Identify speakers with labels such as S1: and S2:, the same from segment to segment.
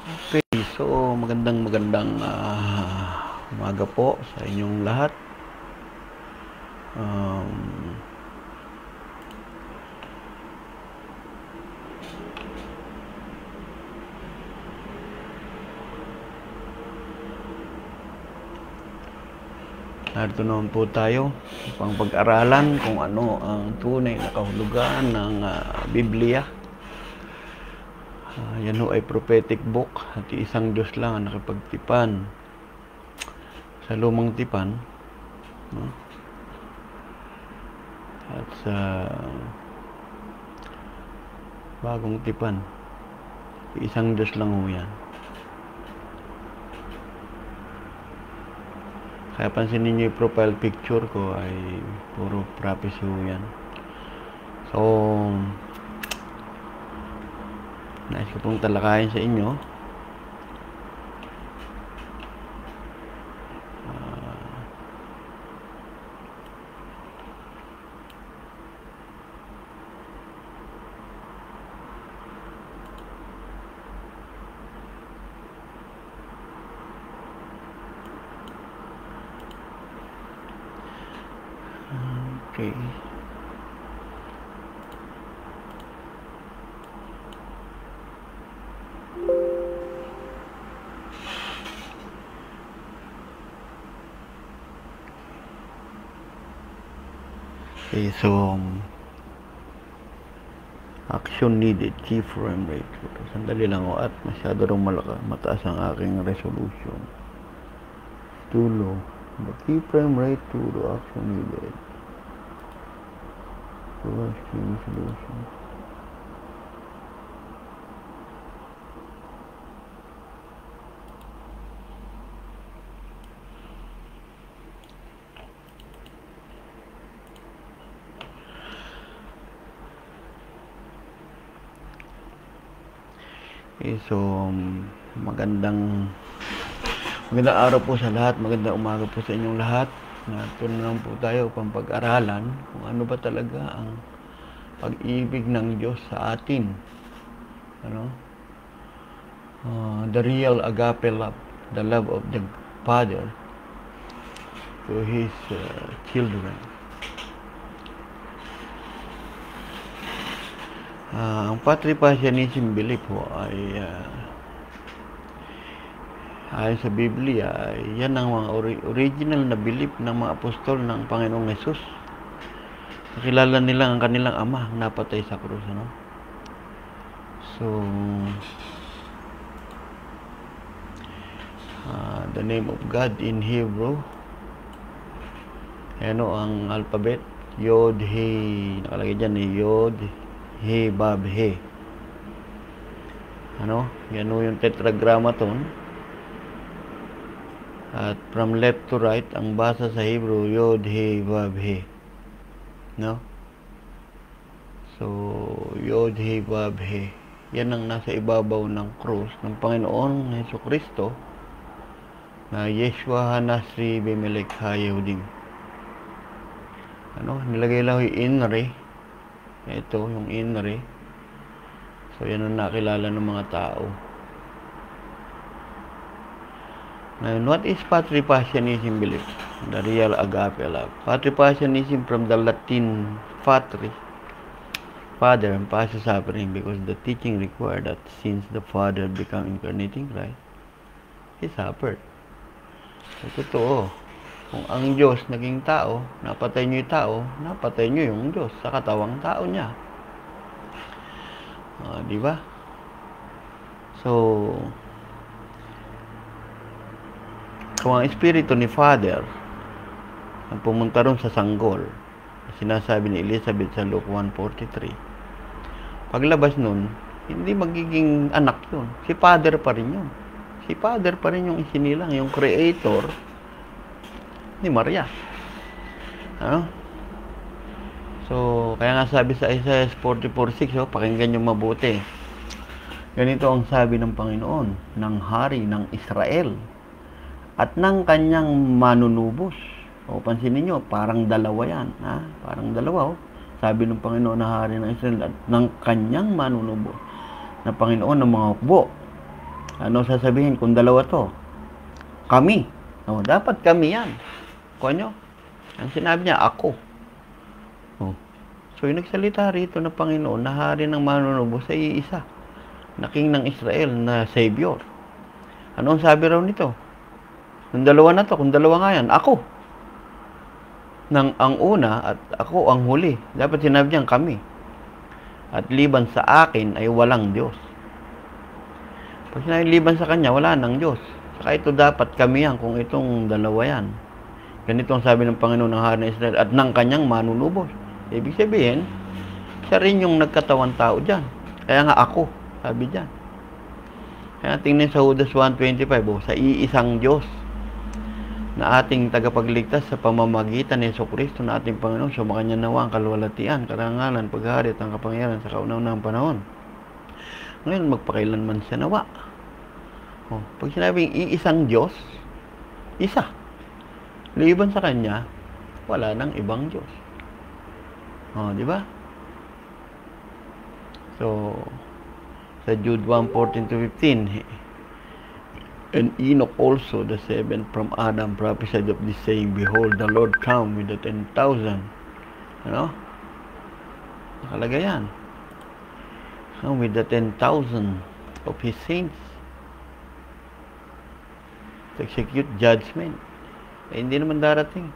S1: Okay, so magandang umaga po sa inyong lahat. Narito naman po tayo upang pag-aralan kung ano ang tunay na kahulugan ng Biblia. Yan ho ay prophetic book at isang Diyos lang ang nakipagtipan sa lumang tipan, no? At sa bagong tipan, isang Diyos lang ho yan. Kaya pansinin niyo yung profile picture ko ay puro prophecy ho yan. So, nais ko pong talakayin sa inyo okay. Okay, so action needed, key frame rate. Sandali lang ho at masyado rin mataas ang aking resolution. Too low. The key frame rate to the action needed. Resolution. Okay, so magandang araw po sa lahat, magandang umaga po sa inyong lahat. Narito na lang po tayo upang pag-aralan kung ano ba talaga ang pag-ibig ng Diyos sa atin. Ano? The real agape love, the love of the Father to His children. Ang Patripassianism belief po ay ayon sa Biblia, yan ang mga original na belief ng mga apostol ng Panginoong Hesus. Nakilala nila ang kanilang ama na napatay sa krus, ano? So, the name of God in Hebrew, ano ang alphabet? Yod, He, nakalagay dyan eh, Yod, He, Bab, He. Ano? Yan o yung tetragrammaton. At from left to right, ang basa sa Hebrew, Yod, He, Bab, He. No? So, Yod, He, Bab, He. Yan ang nasa ibabaw ng krus ng Panginoon Jesucristo na Yeshua Hanasri Bimelek HaYehudim. Ano? Nilagay lang yung INRI. Ito, yung INRI. So, yan ang nakilala ng mga tao. Now, what is Patripassianism belief? The real agape love. Patripassianism from the Latin patri, Father, and past suffering, because the teaching required that since the Father became incarnating Christ, He suffered. So, totoo. Kung ang Diyos naging tao, napatay niyo yung tao, napatay niyo yung Diyos sa katawang tao niya. Di ba? So, kung ang espiritu ni Father ang pumunta ron sa sanggol, sinasabi ni Elizabeth sa Luke 1:43, paglabas nun, hindi magiging anak yun. Si Father pa rin yun. Si Father pa rin yung isinilang, yung creator ni Maria. Ano? So, kaya nga sabi sa Isaiah 44:6, pakinggan nyo mabuti. Ganito ang sabi ng Panginoon, ng Hari ng Israel at ng kanyang manunubos. Pansinin nyo, parang dalawa yan. Parang dalawa. Sabi ng Panginoon na Hari ng Israel at ng kanyang manunubos, na Panginoon ng mga hukbo. Ano sasabihin kung dalawa to? Kami. Dapat kami yan. Kuha nyo? Ang sinabi niya, ako. So, yung nagsalita rito na Panginoon, na hari ng manunubos sa iisa. Na king ng Israel, na Savior. Ano ang sabi raw nito? Kung dalawa na to, kung dalawa nga yan, ako. Ang una at ako ang huli. Dapat sinabi niyan kami. At liban sa akin ay walang Diyos. Pag sinabi liban sa kanya, wala nang Diyos. Saka ito dapat kami yan kung itong dalawa yan. Ganito ang sabi ng Panginoon ng hari ng Israel at ng kanyang manunubos. Ibig sabihin, siya rin yung nagkatawan tao dyan. Kaya nga ako, sabi dyan. Kaya tingnan sa Judas 1:25, sa iisang Diyos na ating tagapagligtas sa pamamagitan ni Jesucristo na ating Panginoon, sumakanya nawa ang kalwalatian, karangalan, paghari at ang kapangyarihan sa kauna-unahang panahon. Ngayon, magpakailanman siya nawa. Pag sinabing iisang Diyos, isa. Liban sa kanya, wala nang ibang Diyos. Di ba? So, sa Jude 1:14-15, and Enoch also, the seventh from Adam, prophesied of this saying, behold, the Lord come with the 10,000. Nakalagay yan. With the 10,000 of His saints to execute judgment. Hindi naman darating.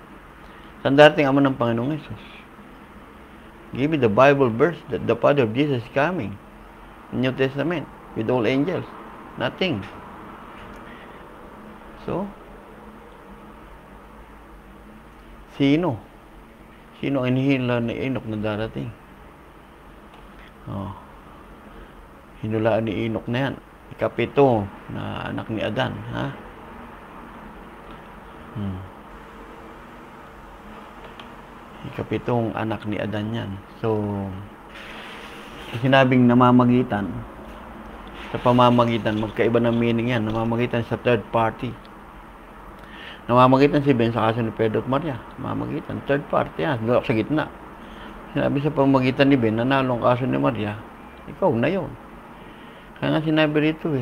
S1: Saan darating ang ng Panginoong Jesus? Give me the Bible verse that the Father of Jesus is coming. New Testament. With all angels. Nothing. So, sino ang hinihila ni Enoch na darating? Hinulaan ni Enoch na yan. Ikapito na anak ni Adan. Ikapitong anak ni Adan yan. So, sinabing namamagitan, sa pamamagitan, magkaiba ng meaning yan. Namamagitan sa third party. Namamagitan si Ben sa kaso ni Pedro at Maria. Namamagitan. Third party yan. Doon sa gitna. Sinabi sa pamamagitan ni Ben, nanalo ang kaso ni Maria, ikaw na yun. Kaya nga sinabi rito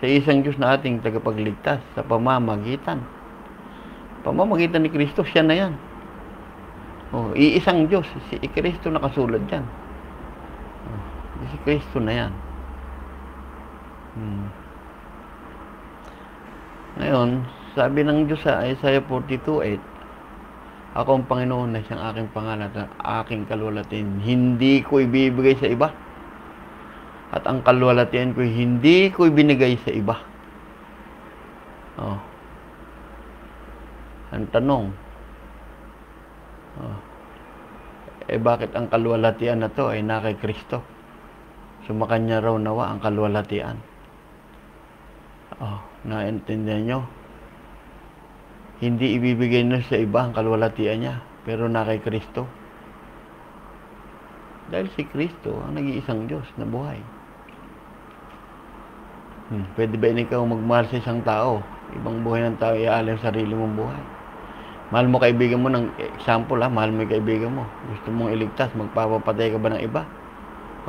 S1: sa isang Diyos na ating tagapagligtas, sa pamamagitan. Pamamagitan ni Kristo, siya na yan. Iisang Diyos, si Kristo nakasulat dyan. Si Kristo na yan. Ngayon, sabi ng Diyos sa Isaiah 42:8, ako ang Panginoon na siyang aking pangalan at aking kalwalatian. Hindi ko ibibigay sa iba. At ang kalwalatian ko, hindi ko ibinigay sa iba. Ang tanong, bakit ang kalwalatian na to ay na kay Kristo? Sumakanya raw nawa ang kalwalatian. Naintindihan nyo? Hindi ibibigay na sa iba ang kalwalatian niya, pero na kay Kristo. Dahil si Kristo ang nag-iisang Diyos na buhay. Pwede ba ikaw magmahal sa isang tao? Ibang buhay ng tao, iaalay ang sarili mong buhay. Mahal mo kaibigan mo, ng example mahal mo yung kaibigan mo. Gusto mong iligtas, magpapapatay ka ba ng iba?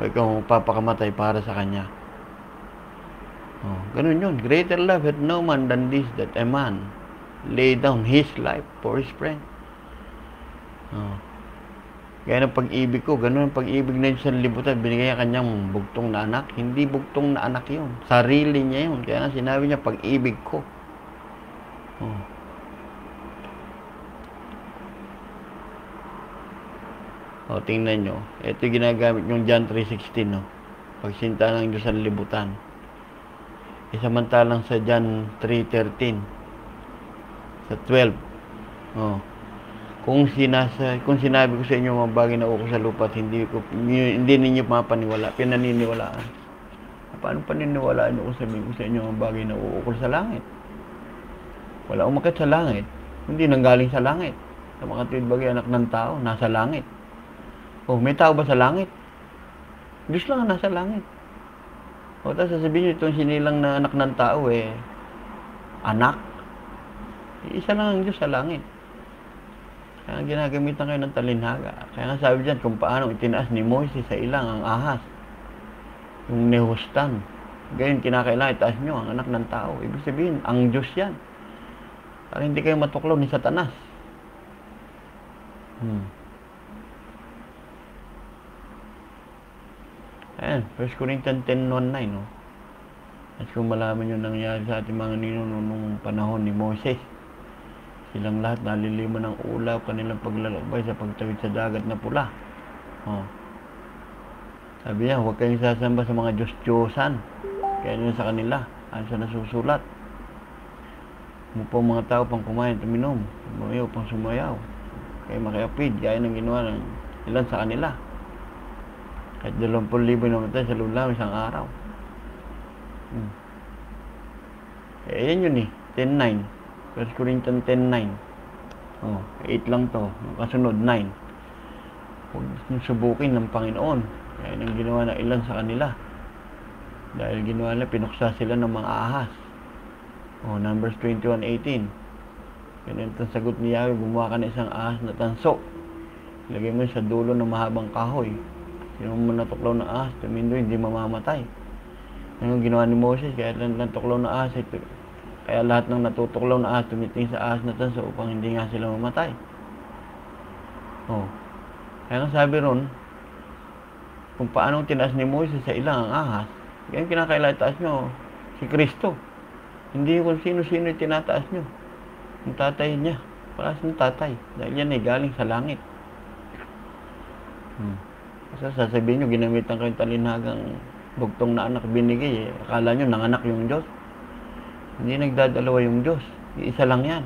S1: O ikaw magpapakamatay para sa kanya? Ganun yun. Greater love hath no man than this, that a man lay down his life for his friend. Gaya ng pag-ibig ko, ganun ang pag-ibig na yun sa libutan, binigay niya kanyang bugtong na anak. Hindi bugtong na anak yun. Sarili niya yun. Kaya nga sinabi niya, pag-ibig ko. Tingnan nyo. Ito yung ginagamit yung John 3:16, pagsinta ng Diyos sa libutan. Samantalang sa John 3:13, sa 12, kung sinabi ko sa inyo mga bagay na uko sa lupa at hindi ninyo mapaniwala, pinaniniwalaan. Paano paniniwalaan nyo kung sabihin ko sa inyo mga bagay na uukol sa langit? Wala umakyat sa langit, hindi nanggaling sa langit. Sa mga tuwid bagay anak ng tao, nasa langit. May tao ba sa langit? Diyos lang ang nasa langit. Tapos sasabihin nyo itong sinilang na anak ng tao anak. Isa lang ang Diyos sa langit. Kaya ginagamitan kayo ng talinhaga. Kaya nga sabi dyan kung paano itinaas ni Moises sa ilang ang ahas. Yung nehustan. Gayon, kinakailangan itaas nyo ang anak ng tao. Ibig sabihin, ang Diyos yan. Para hindi kayo matuklaw ni Satanas. Ayan, 1 Corinthians 10:19, no? At kung malaman nyo nangyari sa ating mga ninuno nung panahon ni Moses, silang lahat naliliman ng ulap, kanilang paglalakbay sa pagtawid sa dagat na pula. Sabi niya, huwag kayong sasamba sa mga Diyos-Diyosan. Kaya nyo sa kanila, ano sa nasusulat. Mupo mga tao pang kumain, tuminom, sumayaw pang sumayaw. Kaya makiapid, gaya ng ginawa ng ilan sa kanila. Kahit 20,000 namatay sa lulam isang araw. Ayan yun 10:9. 1 Corinthians 10:9. 8 lang to. Kasunod, 9. Huwag subukin ng Panginoon. Kaya nang ginawa ng ilan sa kanila. Dahil ginawa nila, pinuksa sila ng mga ahas. Numbers 21:18. Ganito ang sagot ni Yahweh, gumawa ka ng isang ahas na tanso. Ilagay mo sa dulo ng mahabang kahoy. Sino mo natuklaw ng ahas, tumindo, hindi mamamatay. Ano ginawa ni Moses, kaya natuklaw na ahas, kaya lahat ng natutuklaw na ahas, tumiting sa ahas na tanso upang hindi nga sila mamatay. Kaya nga sabi ron, kung paano tinaas ni Moses sa ilang ang ahas, kaya kinakailangan itaas nyo, si Kristo. Hindi kung sino-sino tinataas nyo. Yung tatay niya, para sa tatay, dahil yan ay galing sa langit. Kasi sasabihin nyo, ginamitan kayong talinagang bugtong na anak binigay. Akala nyo, nanganak yung Diyos. Hindi nagdadalawa yung Diyos. Isa lang yan.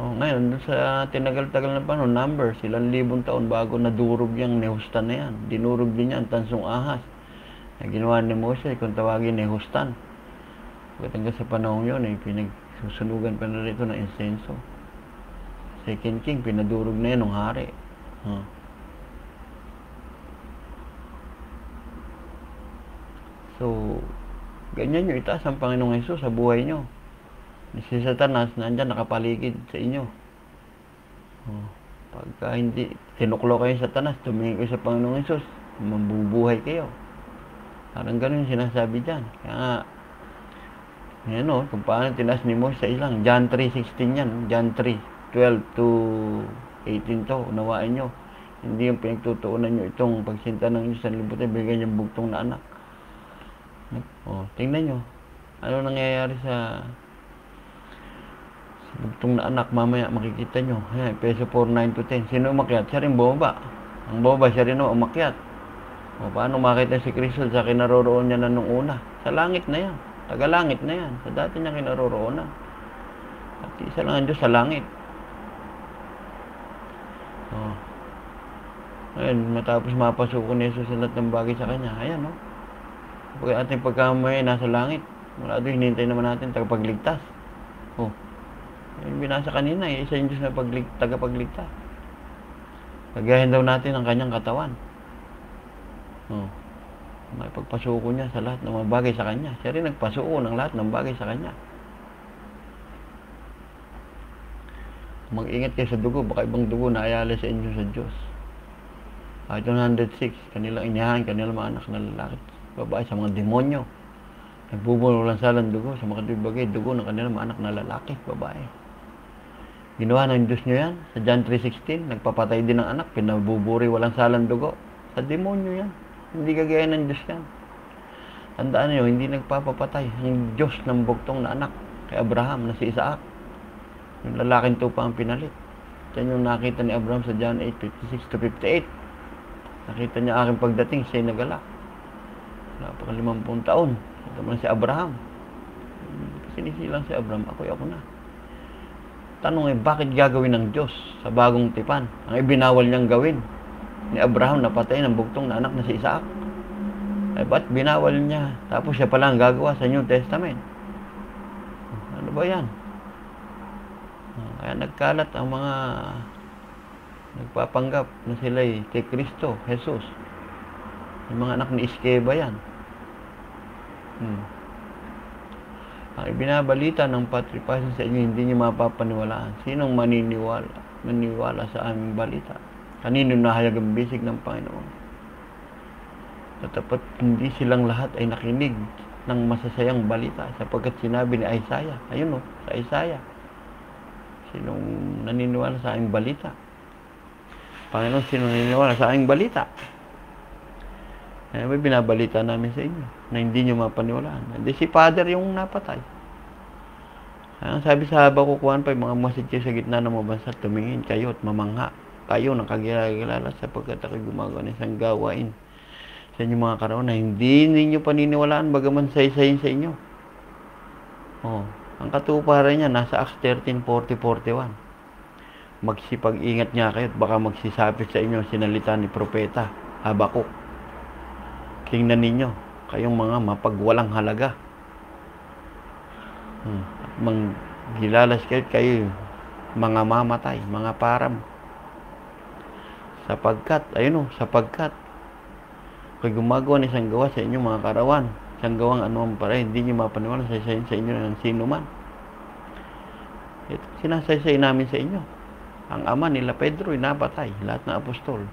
S1: Ngayon, sa tinagal-tagal na panahon, Numbers, ilang libong taon bago nadurog yung Nehustan na yan. Dinurog din yan, tansong ahas. Na ginawa ni Moses, kung tawagin Nehustan. Hanggang sa panahon yun, pinagsusunugan pa na rito ng insenso. Second King, pinadurog na yan ng hari. So, ganyan nyo itaas ang Panginoong Hesus sa buhay nyo. Si Satanas, nandyan nakapaligid sa inyo. Pagka hindi, tinuklaw kayo sa Satanas, tumingin kayo sa Panginoong Hesus, mabubuhay kayo. Parang ganun yung sinasabi dyan. Kaya nga, kung paano tinaas ni Moses sa ilang. John 3:16 yan. John 3:12 to 18 to. Unawain nyo. Hindi yung pinagtutuunan nyo itong pagsinta ng Diyos sa libutan, bigyan nyo bugtong na anak. Tingnan nyo. Ano nangyayari sa bugtong na anak? Mamaya makikita nyo. Efeso 4:9 to 10. Sino umakyat? Siya rin bumaba. Ang bumaba, siya rin umakyat. Paano makita si Kristo sa kinaroroon niya na nung una? Sa langit na yan. Tagalangit na yan. Sa dati niya kinaroroonan. At isa lang ang Diyos sa langit. Ayan, matapos mapasuko ni Jesus sa lahat ng bagay sa kanya. Ayan, Pag ating pagkamay nasa langit, wala doon, hinihintay naman natin tagapagligtas. Yung binasa kanina, isa yung Diyos na tagapagligtas. Pagayahin daw natin ang kanyang katawan. May pagpasuko niya sa lahat ng mga bagay sa kanya. Siya rin nagpasuko ng lahat ng bagay sa kanya. Mag-ingat kayo sa dugo, baka ibang dugo na ayala sa inyo sa Diyos. Ito 106, kanilang inihahan, kanilang mga anak na lalaki, babae sa mga demonyo. Nagbubulang salang dugo sa mga bagay, dugo ng kanilang mga anak na lalaki, babae. Ginawa ng Diyos nyo yan. Sa John 3:16, nagpapatay din ng anak, pinabuburi walang salang dugo. Sa demonyo yan. Hindi kagaya ng Diyos yan. Tandaan nyo, hindi nagpapapatay ang Diyos ng bugtong na anak kay Abraham na si Isaac. Yung lalaking tupa ang pinalit. Yan yung nakita ni Abraham sa John 8:56 to 58. Nakita niya aking pagdating, siya'y nagalak. Wala pa 50 taon. Ito man si Abraham. Sinisilang si Abraham, ako na. Tanong bakit gagawin ng Diyos sa bagong tipan? Ang ibinawal niyang gawin ni Abraham na patay ng bugtong na anak na si Isaac. Ba't binawal niya? Tapos siya pala ang gagawa sa New Testament. Ano ba yan? Kaya nagkalat ang mga nagpapanggap na sila'y kay Kristo, Jesus. Yung mga anak ni Iskeba yan. Ang ibinabalita ng patripasin sa inyo, hindi niyo mapapaniwalaan. Sinong maniwala sa aming balita? Kanino nahayag ang bisig ng Panginoon? Tatapat hindi silang lahat ay nakinig ng masasayang balita sapagkat sinabi ni Isaiah, ayun sa Isaiah, sinong naniniwala sa aking balita? Panginoon, sino naniniwala sa aking balita? May binabalita namin sa inyo na hindi nyo mapaniwalaan. Hindi si Father yung napatay. Ang sabi sa Habakuk 1:5, mga masitya sa gitna ng mga bansa, tumingin kayo at mamangha kayo ng kagilala sapagkat ako'y gumagawa ng isang gawain sa inyong mga karaon na hindi ninyo paniniwalaan bagaman saysayin sa inyo. Ang katuparan niya nasa Acts 13:40-41. Magsipag-ingat nga kayo at baka magsisapit sa inyo sinalita ni Propeta Habakuk. Tingnan ninyo, kayong mga mapagwalang halaga. At manggilalas kayo mga mamatay, mga param. Sapagkat kung gumagawa ng isang gawa sa inyong mga karawan, isang gawang anuman para hindi nyo mapaniwala sa inyo ng sino man. Ito sinasaysay namin sa inyo. Ang ama nila Pedro ay napatay, lahat ng apostol.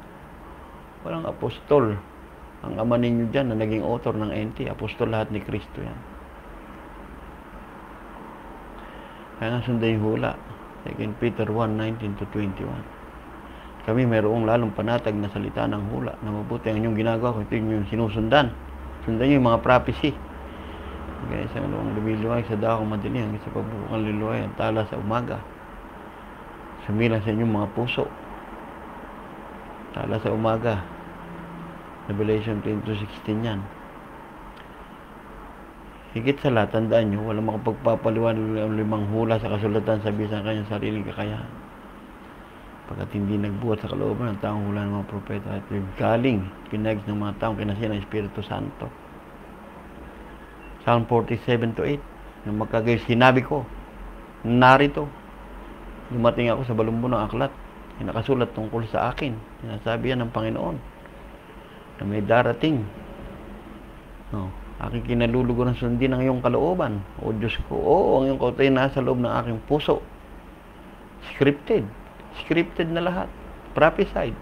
S1: Walang apostol. Ang ama ninyo dyan na naging author ng NT, apostol lahat ni Kristo yan. Kaya nga sundan yung hula. 2 Peter 1:19-21. Kami mayroong lalong panatag na salita ng hula na mabuti ang inyong ginagawa kung ito yung sinusundan. Sundan nyo yung mga prophecy. Kaya isang luwang lumiluwag sa dakong madilim, ang isa pabukang liluwag ang tala sa umaga. Sumilang sa inyong mga puso. Tala sa umaga. Revelation 22:16 yan. Higit sa lahat, tandaan nyo, walang makapagpapaliwanag ang limang hula sa kasulatan sabi sa kanyang sariling kakayahan. Pagkat hindi nagbuhat sa kalooban ng taong hula ng mga propeta at galing pinagis ng mga taong kinasiyan ng Espiritu Santo. Psalm 47-8. Nang magkagayon, sinabi ko, narito, dumating ako sa balumbo ng aklat. Nakasulat tungkol sa akin. Sinasabi yan ng Panginoon na may darating. Aking kinalulugo ng sundin ang iyong kalooban. O Diyos ko, ang iyong kautay nasa loob ng aking puso. Scripted na lahat. Prophesied.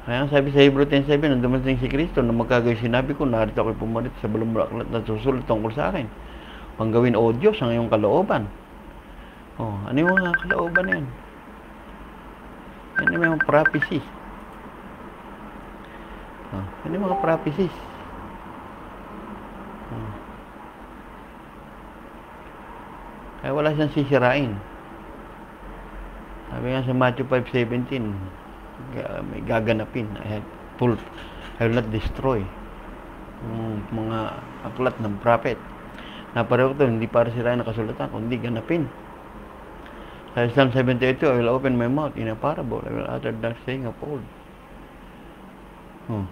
S1: Kaya ang sabi sa Hebrew 10:7, nang dumating si Kristo, nang magkagayon sinabi ko, narito ako'y pumalit sa balumbo ng aklat na susulat tungkol sa akin. Panggawin, O Diyos, ang iyong kalooban. Ano yung mga kalooban na yan? Ano yung mga prophecy? Ano yung mga prophecies? Kaya wala siyang sisirain. Sabi nga sa Matthew 5:17, may gaganapin. I will not destroy mga aklat ng prophet. Na pareho ito, hindi para sirain ang kasulatan, kundi ganapin. Sa Psalm 78, I will open my mouth in a parable. I will utter the saying of old.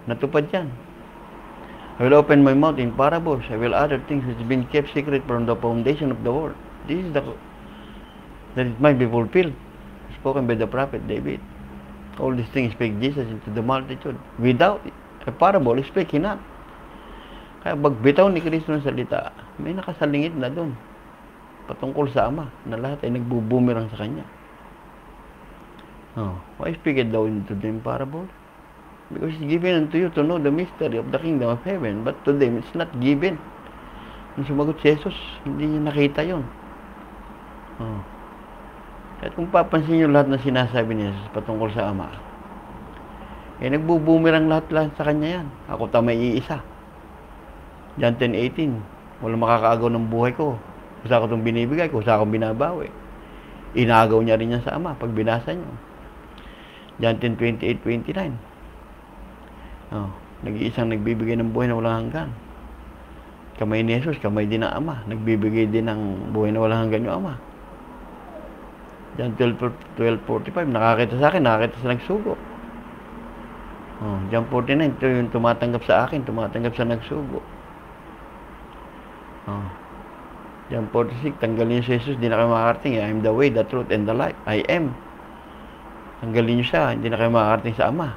S1: Natupad yan. I will open my mouth in parables. I will utter things which have been kept secret from the foundation of the world. This is that it might be fulfilled. Spoken by the prophet David. All these things spake Jesus into the multitude. Without a parable, spake he not. Kaya bagbitaw ni Kristo ng salita, may nakasalingit na doon. Patungkol sa Ama, na lahat ay nagbubumirang sa Kanya. Why speak it thou into them parable? Because it's given unto you to know the mystery of the kingdom of heaven, but to them it's not given. Nung sumagot si Jesus, hindi niya nakita yun. At kung papansin niyo lahat na sinasabi ni Jesus patungkol sa Ama, nagbubumirang lahat sa Kanya yan. Ako tamay iisa. John 10:18, walang makakaagaw ng buhay ko. Kung saan ko itong binibigay, kung saan akong binabawi. Inagaw niya rin yan sa Ama pag binasa niyo. John 10:28-29. Nag-iisang nagbibigay ng buhay na walang hanggan. Kamay ni Jesus, kamay din ng Ama. Nagbibigay din ng buhay na walang hanggan yung Ama. John 12:45, nakakita sa akin, nakakita sa nagsugo. John 49, ito yung tumatanggap sa akin, tumatanggap sa nagsugo. John 46, tanggalin niyo si Jesus, hindi na kayo makakarating. I am the way, the truth, and the life. I am. Tanggalin niyo siya, hindi na kayo makakarating sa Ama.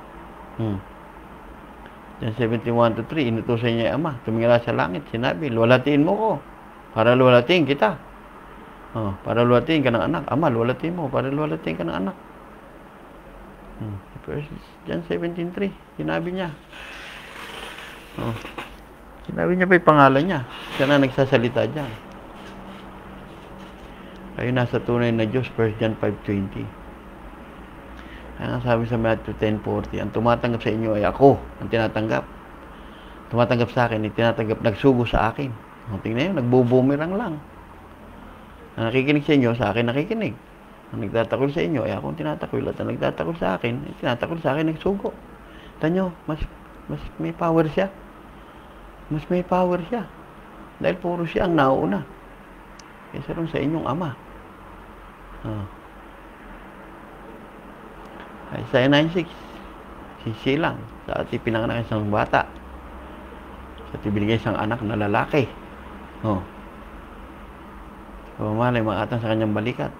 S1: John 17:1-3, inutusan niya yung Ama. Tumingala sa langit, sinabi, luwalhatiin mo ko, para luwalhatiin kita. Para luwalhatiin ka ng anak. Ama, luwalhatiin mo, para luwalhatiin ka ng anak. John 17:3, sinabi niya. Oh. Sinabi niya pa yung pangalan niya. Siya na nagsasalita dyan. Kayo nasa tunay na Diyos, 1 John 5:20. Kaya sabi sa Matthew 10:40, ang tumatanggap sa inyo ay ako, ang tinatanggap. Tumatanggap sa akin, tinatanggap, nagsugo sa akin. O, tingnan yun, nagbubumirang lang. Ang nakikinig sa inyo, sa akin nakikinig. Ang nagtatakol sa inyo, ay ako ang tinatakol. At ang nagtatakol sa akin, ay tinatakol sa akin, nagsugo. Tanyo, mas may power siya. Mas may power siya. Dahil puro siya ang nauuna. Kaysa rin sa inyong ama. Isaiah 9:6. Sisilang sa ating pinanganak isang bata. Sa ating binigay isang anak na lalaki. Pamamalay maatang sa kanyang balikat.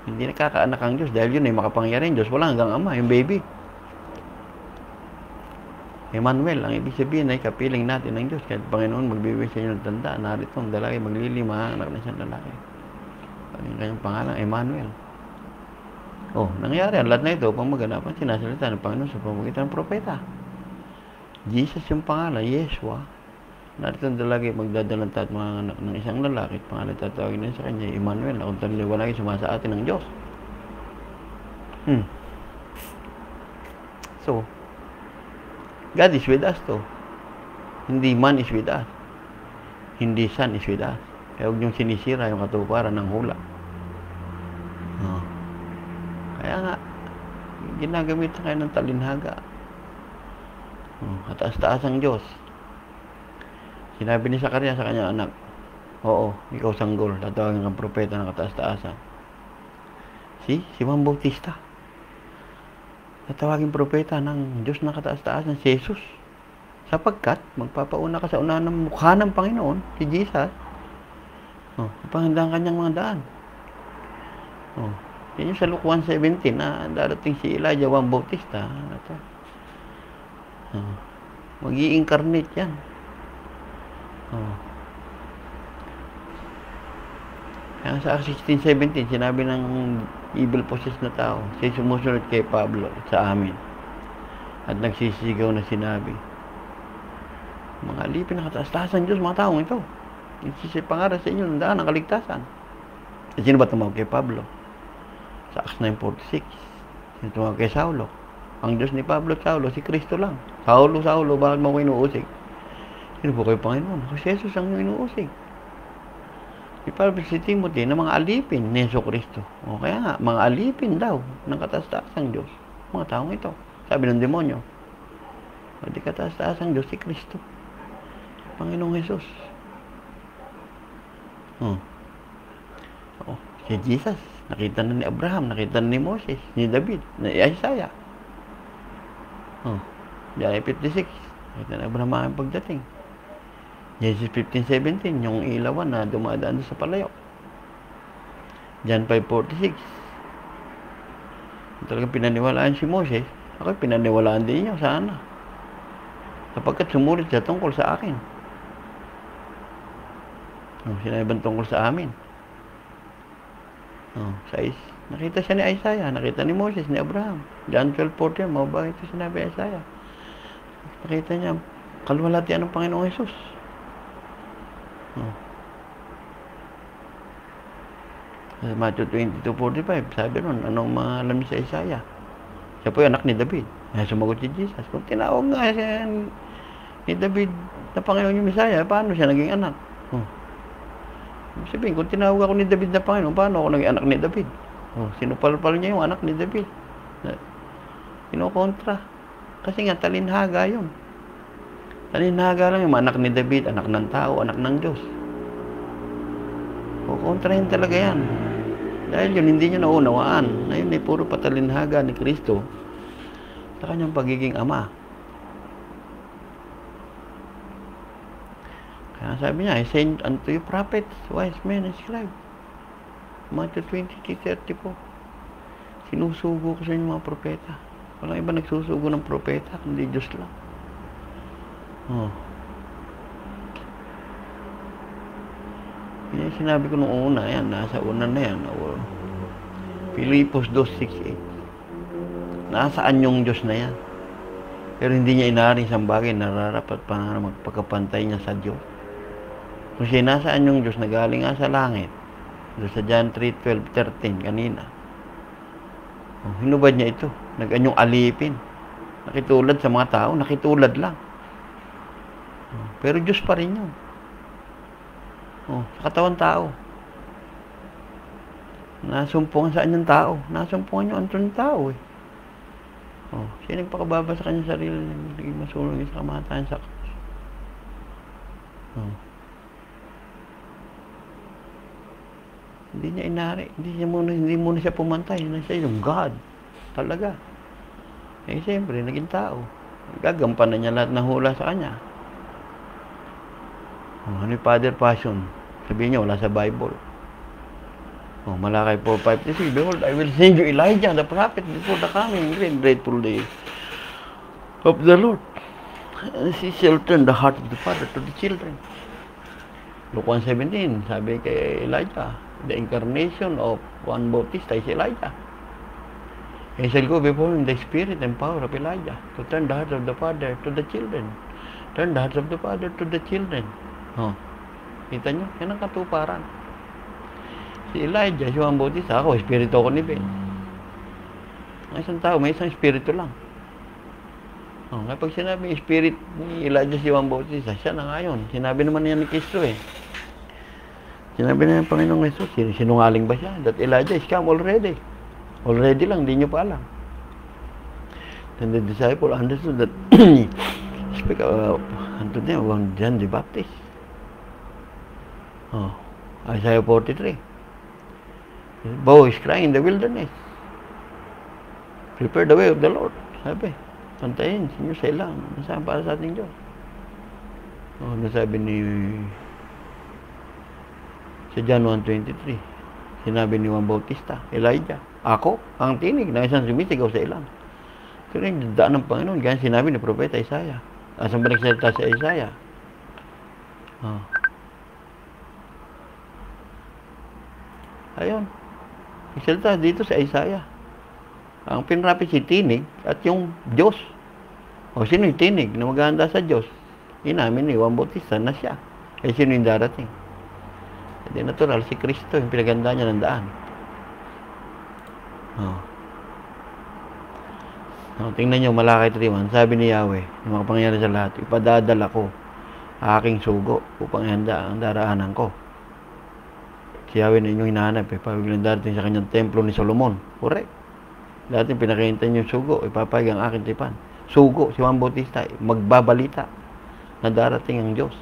S1: Hindi nakakaanak ang Diyos dahil yun ay makapangyarihan Diyos. Wala hanggang ama, yung baby. Emmanuel, ang ibig sabihin ay kapiling natin ng Diyos. Kahit Panginoon magbibigay sa inyo ng tanda, narito ang lalaki maglilima, anak na siyang lalaki. Ang kanyang pangalan, Emmanuel. Nangyari ang lahat na ito upang maganapan sinasalita ng Panginoon sa pamamagitan ng propeta. Jesus yung pangalan, Yeshua. Narito ang lalaki magdadalang tat mga anak ng isang lalaki at pangalan tatawagin na sa kanya, Emmanuel, na kung taliwanagin sumasa atin ng Diyos. So, God is with us to. Hindi man is with us. Hindi son is with us. Kaya huwag niyong sinisira yung katuparan ng hula. Kaya nga, ginagamit na kayo ng talinhaga. Kataas-taas ang Diyos. Sinabi ni Sakaria sa kanyang anak, oo, ikaw sanggol, tatawagin kang propeta ng kataas-taasan. Si Juan Bautista. Tatawagin propeta ng Diyos na kataas-taasan, si Jesus. Sapagkat, magpapauna ka sa unahan ng mukha ng Panginoon, si Jesus. Panghandaan kanyang mga daan. Yan yung sa Luke 1:17 na darating si Elijah Juan Bautista. Mag-i-incarnate yan. Kaya sa Acts 16:17, sinabi ng evil possessed na tao, siya sumusunod kay Pablo sa amin. At nagsisigaw na sinabi, mga alipin na kataas-taasan Diyos, mga taong ito. Pangaral sa inyo ng daan ng kaligtasan. At sino ba tumawag kay Pablo? Sa Acts 9:46, sino tumawag kay Saulo? Ang Diyos ni Pablo at Saulo, si Kristo lang. Saulo, bakit mo ko inuusig? Sino po kayo Panginoon? Si Jesus ang inuusig. Si Pablo, si Timothy, na mga alipin ni Yesu Kristo. Kaya nga, mga alipin daw ng kataas-taasang Diyos. Mga taong ito. Sabi ng demonyo, di kataas-taasang Diyos, si Kristo. Panginoong Jesus. Si Jesus, nakita na ni Abraham, nakita na ni Moses, ni David, ni Isaiah. Diyan 56, nakita na Abraham ang pagdating. Genesis 15:17, yung ilawan na dumadaan sa palayo. John 5:46. Talagang pinaniwalaan si Moses, ako pinaniwalaan din niyo sana. Sapagkat sumulit siya tungkol sa akin. Sinabi tungkol sa amin. Nakita siya ni Isaiah, nakita ni Moses, ni Abraham. John 12:40, mababa ito sinabi Isaiah. Nakita niya, kalwalhatian ng Panginoong Jesus. Matthew 22:45, sabi nun, anong mga alam niyo sa Isaiah? Siya po yung anak ni David. Sumagot si Jesus, kung tinawag nga siya ni David na Panginoon yung Messiah, paano siya naging anak? Sabihin, kung tinawag ako ni David na Panginoon, paano ako naging anak ni David? Sinupalpal niya yung anak ni David. Kinokontra. Kasi nga, talinhaga yun. Talinhaga lang yung anak ni David, anak ng tao, anak ng Diyos. Kukontrahin talaga yan. Dahil yun, hindi niya naunawaan. Na yun ay puro patalinhaga ni Kristo sa kanyang pagiging ama. Kaya sabi niya, I send unto you prophets, wise men, and scribes. Matthew 20:34. Sinusugo ko sa inyo mga propeta. Walang iba nagsusugo ng propeta, kundi Diyos lang. Yan sinabi ko nung una, yan, nasa una na yan. Pilipos 2:6-8. Nasaan yung Diyos na yan? Pero hindi niya inaring isang bagay na nararapat pa na magpagkapantay niya sa Diyos. Kung siya nasaan yung Diyos na galing nga sa langit, doon sa John 3:12-13 kanina, hinubad niya ito. Nag-anyong alipin. Nakitulad sa mga tao, nakitulad lang. Pero Diyos pa rin yun. Sa katawan tao. Nasumpungan sa kanyang tao. Nasumpungan yung anton ng tao eh. Siya nagpakababa sa kanyang sarili na naging masulong sa kamatayan sa krus. Hindi niya inari. Hindi muna siya pumantay. Siya yung God. Talaga. Siyempre, naging tao. Gagampanan niya lahat ng hula sa kanya. Ano yung Father Passion? Sabihin niya, wala sa Bible. Malakay 4:5-6, behold, I will send you Elijah, the prophet, before the coming great dreadful day of the Lord. And he shall turn the heart of the father to the children. Luke 1:17, sabi kay Elijah, the incarnation of Juan Bautista is Elijah. He shall go before him the spirit and power of Elijah to turn the heart of the father to the children. Turn the hearts of the father to the children. Kita nyo? Yan ang katuparan. Si Elijah, si Juan Bautista, ako, espiritu ko ni Ben. Ang isang tao, may isang espiritu lang. Kapag sinabi spirit ni Elijah si Juan Bautista, siya na nga yun. Sinabi naman niya ni Kristo eh. Sinabi na ng Panginoong Jesus, sinungaling ba siya? That Elijah is come already. Already lang, di nyo pa alam. Then the disciple understood that speak unto them of John the Baptist. Isaiah 43. Bow is crying in the wilderness. Prepare the way of the Lord. Sabi, pantayin, sinyo sa ilang. Nasaan para sa ating Diyos? Nasabi ni sa John 1:23. Sinabi ni Juan Bautista, Elijah, ako, ang tinig na isang sumisigaw sa ilang. Ito rin yung daan ng Panginoon. Ganyan sinabi ni Propeta Isaiah. Asang ba nagsalita si Isaiah? Ayun. Nagsalita dito sa Isaiah. Ang pinrapit si tinig at yung Diyos. Sino yung tinig na maghahanda sa Diyos? Inamin ni Juan Bautista na siya. Sino yung darating? Hindi natural, si Kristo yung pinaganda niya ng daan. Tingnan nyo, Malakay 3:1. Sabi ni Yahweh, yung makapangyari sa lahat, ipadadala ko aking sugo upang ihanda ang daraanan ko. Si Yahweh na inyong hinahanap, pagbilang darating sa kanyang templo ni Solomon. Correct. Dati pinakihintay niyo yung sugo, ipapayag ang aking tipan. Sugo, si Juan Bautista, magbabalita na darating ang Diyos.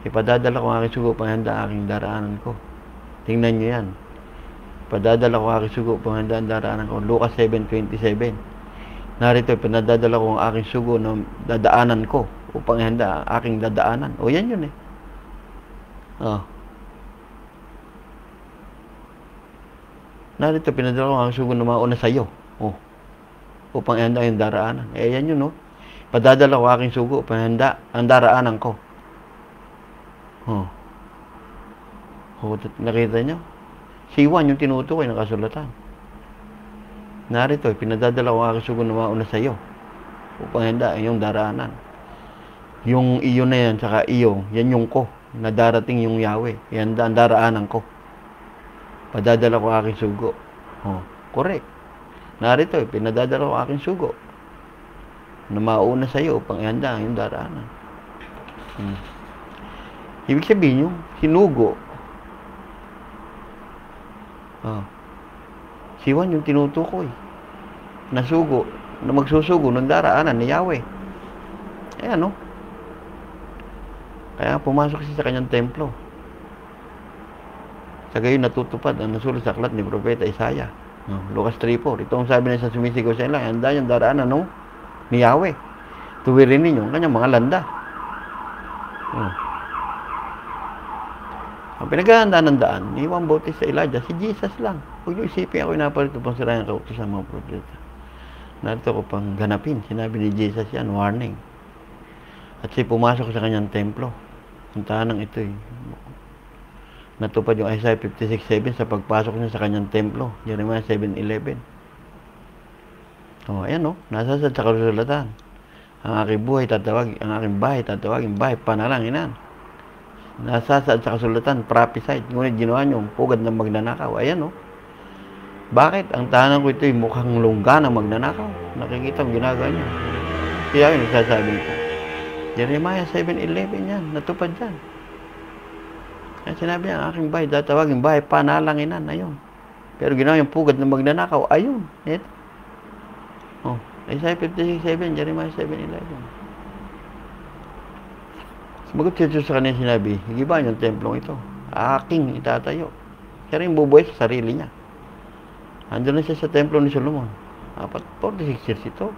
S1: Ipadadala ko ang aking sugo upang ihanda ang aking daraanan ko. Tingnan nyo yan. Ipadadala ko ang aking sugo upang ihanda ang daraanan ko. Lucas 7:27. Narito, pinadadala ko ang aking sugo na dadaanan ko upang ihanda ang aking dadaanan. Yan yun eh. Narito, pinadala ko ang sugo na mauna sa iyo. Upang ihanda yung daraanan. Yan yun, no? Padadala ko aking sugo upang ihanda ang daraanan ko. Nakita nyo? Si Juan yung tinutukoy ng kasulatan. Narito, pinadadala ko ang aking sugo na mauna sa iyo. Upang ihanda yung daraanan. Yung iyo na yan, saka iyo, yan yung ko. Na darating yung Yahweh. Yan ang daraanan ko. Padadala ko aking sugo. Correct. Narito, pinadadala ko aking sugo na mauna sa iyo upang ihanda yung daraanan. Ibig sabihin yung sinugo. Si Juan yung tinutukoy na sugo, na magsusugo ng daraanan ni Yahweh. Ayan, no? Kaya pumasok siya sa kanyang templo. Sa gayon natutupad ang nasulat sa aklat ni Propeta Isaiah. Lucas 3:4. Ito ang sabi na sa sumisigaw sa ilang, handa yung daraanan ni Yahweh. Tuwirin ninyo ang kanyang mga landa. Ang pinaghahanda ng daan ni Juan Bautista Elijah, si Jesus lang. Huwag nyo isipin ako inapalit upang sirayan ang kautos ng mga propeta. Narito ko pang ganapin. Sinabi ni Jesus yan, warning. At siya pumasok sa kanyang templo. Ang tanang ito natupad yung Isaiah 56:7 sa pagpasok niya sa kanyang templo. Jeremiah 7:11. Ayan nasasad sa kasulatan. Ang aking bahay tatawagin bahay panalanginan. Nasasad sa kasulatan, prophesied, ngunit ginawa niyo pugad ng magnanakaw. Ayan Bakit? Ang tahanan ko ito'y mukhang lungga ng magnanakaw. Nakikita mo ginagawa niyo. Kaya yun, nagsasabi nito. Jeremiah 7:11 yan, natupad yan. Kaya sinabi niya, ang aking bahay tatawagin bahay panalanginan. Ayun. Pero ginawa yung pugad ng magnanakaw. Ayun. Ito. Isaiah 56:7, Jeremiah 7:11. Sumagot si Jesus sa kanya sinabi, higiba yung templong ito. Aking itatayo. Siya rin bubuhay sa sarili niya. Andun na siya sa templo ni Solomon. 46 years ito.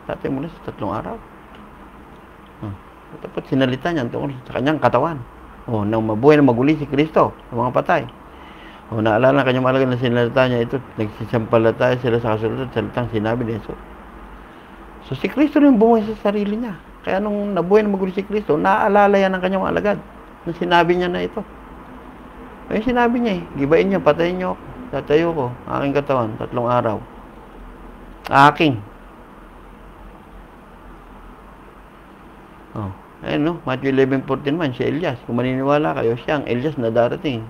S1: Tatay mula sa 3 araw. Tapos sinalita niya tungkol sa kanyang katawan. Nang mabuhay na maguli si Kristo sa mga patay. Naalala na kanyang malaga na sinalita niya ito. Nagsisampalataya sila sa kasulatan salitang sinabi ni Jesus. So si Kristo rin bumuhay sa sarili niya. Kaya nung nabuhay na maguli si Kristo, naaalala yan ng kanyang alagad. Nung sinabi niya na ito. Ay sinabi niya gibain niyo, patayin niyo ako. Tatayo ko, aking katawan, 3 araw. Aking. Matthew 11:14 si Elias. Kung maniniwala kayo, siya ang Elias na darating.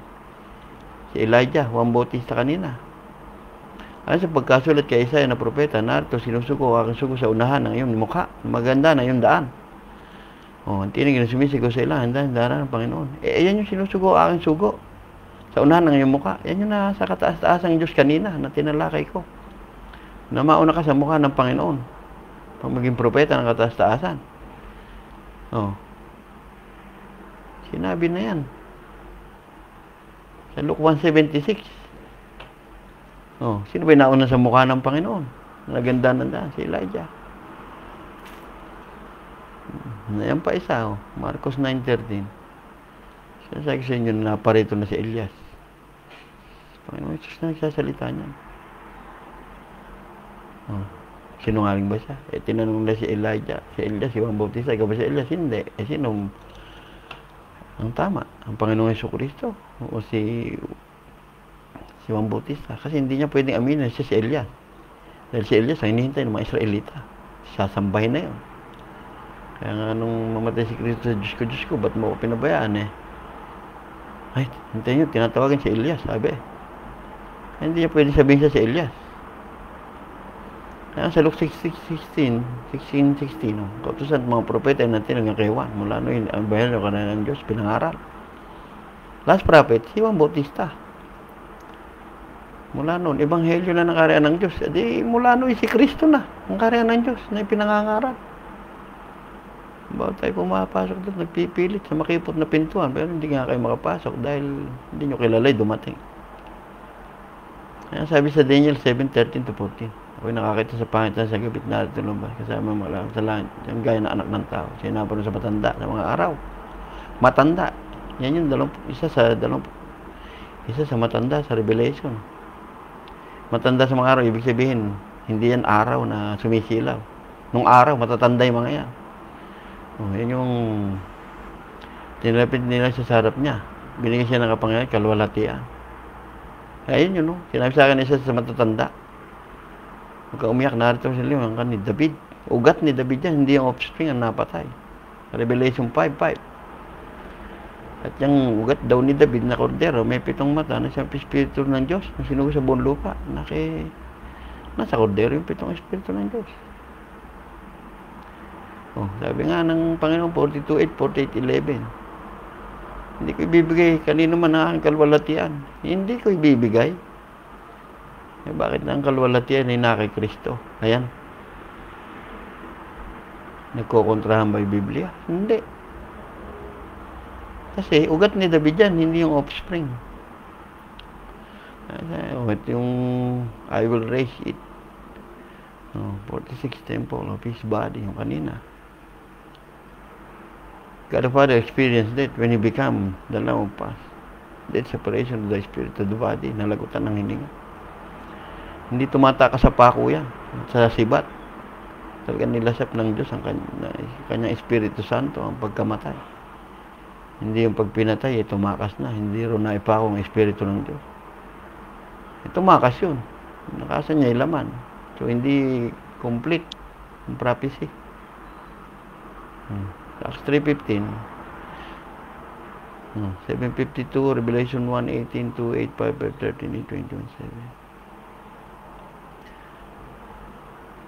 S1: Si Elijah, Juan Bautista kanina. Sa pagkasulat kay Isaiah na propeta, narito sinusuko aking sugo sa unahan ng iyong mukha. Maganda na iyong daan. Ang tinig na sumisigaw sa ilahan, daan ng Panginoon. Ayan yung sinusuko aking sugo. Sa unahan ng iyong mukha. Yan yung nasa kataas-taasang Diyos kanina na tinalakay ko. Na mauna ka sa mukha ng Panginoon. Pag maging propeta ng kataas-taasan. Sinabi na yan. Sa Luke 1:76. Sino ba yung nauna sa mukha ng Panginoon? Naganda ng daan, si Elijah. Ayan pa isa, Marcos 9:13. Sinasabi sa inyo na naparito na si Elias. Panginoon Jesus na nagsasalita niyan. Sinungaling ba siya? Tinanong nila si Elijah, si Elias, si Juan Bautista, ikaw ba si Elias? Hindi. Sino ang tama? Ang Panginoong Jesucristo o si Juan Bautista? Kasi hindi niya pwedeng aminin siya si Elias. Dahil si Elias ang hinihintay ng mga Israelita. Sasambahin na yun. Kaya nga nung mamatay si Kristo sa Diyos ko, ba't mo ako pinabayaan Ay, hintayin nyo, tinatawagan si Elias, sabi. Hindi niya pwede sabihin siya si Elias. Kaya sa Luke 16:16, kautusan ng mga propeta ay natin hanggang kay Juan. Mula noon, ang bayan ng kanan ng Diyos, pinangaral. Last prophet, si Juan Bautista. Mula noon, ebanghelyo na ng kaharian ng Diyos. Mula noon, si Kristo na, ang kaharian ng Diyos, na ipinangangaral. Bawat tayo pumapasok doon, nagpipilit sa makipot na pintuan, pero hindi nga kayo makapasok dahil hindi nyo kilalay dumating. Kaya sabi sa Daniel 7:13-14, ako'y nakakita sa pangitan sa gabit na tulumba, kasama mga sa langit, yung gaya na anak ng tao, sinabi sa matanda sa mga araw. Matanda, yan yung isa sa matanda sa Revelation. Matanda sa mga araw, ibig sabihin, hindi yan araw na sumisilaw. Nung araw, matatanda yung mga yan. Yan yung tinilapit nila sa harap niya. Binigyan siya ng kapangyarihan, kalwalhatian. Ayun yun, sinabi sa akin isa sa matatanda. Huwag ka umiyak, narito sa liwan ni David. Ugat ni David yan, hindi yung offspring ang napatay. Revelation 5:5. At yung ugat daw ni David na kordero, may 7 mata na siyang espiritu ng Diyos na sinugo sa buong lupa. Nasa kordero yung 7 espiritu ng Diyos. Sabi nga ng Panginoon 42:8, 48:11. Hindi ko ibibigay kanino man ang aking kalwalhatian. Hindi ko ibibigay. Bakit na ang kalwalhatian ay na kay Kristo? Ayan. Nagkokontrahan ba yung Biblia? Hindi. Kasi ugat ni David yan, hindi yung offspring. Ito yung I will raise it. 46 temple of his body, yung kanina. God the Father experienced that when He became the Lamb of Pass. That separation of the spirit to the body, nalagutan ng hininga. Hindi tumatakas sa pako yan, sa sibat. Talagang nilasap ng Diyos ang kanyang Espiritu Santo ang pagkamatay. Hindi yung pagpinatay, tumakas na. Hindi rin naipako ang Espiritu ng Diyos. Tumakas yun. Nakasan niya yung laman. So, hindi complete yung prophecy. Acts 3:15. 7:52, Revelation 1:18, 2:8, 5:13, 21:7.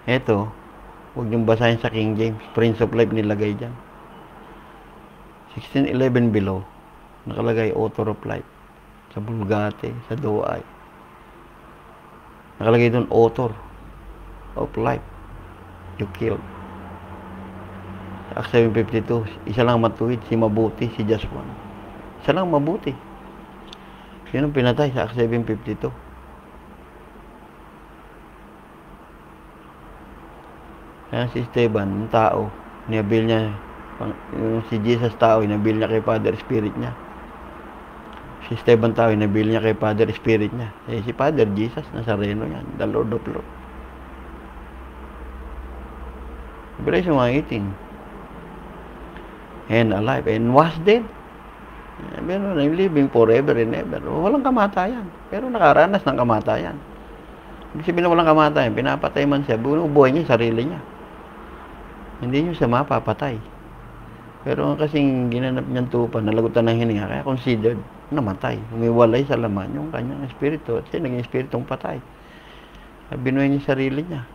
S1: Eto, huwag niyong basahin sa King James. Prince of Life nilagay dyan. 16:11 below, nakalagay Author of Life. Sa Vulgate, sa Douay. Nakalagay doon Author of Life. You killed. Acts 7:52, isa lang matuwid, si mabuti, si just one. Isa lang mabuti. Yun ang pinatay sa Acts 7:52. Kaya si Esteban, yung tao, niyabil niya, yung si Jesus tao, inabil niya kay Father Spirit niya. Si Esteban tao, inabil niya kay Father Spirit niya. Eh, si Father Jesus, Nazareno yan, the Lord of Lords. Revelation 1:18. And alive, and was dead. Pero living forever and ever. Walang kamatayan, pero nakaranas ng kamatayan. Ibig sabihin na walang kamatayan, pinapatay man siya, buhay niya yung sarili niya. Hindi niyo siya mapapatay. Pero kasing ginanap niyang tupa, nalagutan ng hininga, kaya considered namatay. Umiwalay sa laman yung kanyang espiritu. Kasi naging espiritong patay. Binuhay niya yung sarili niya.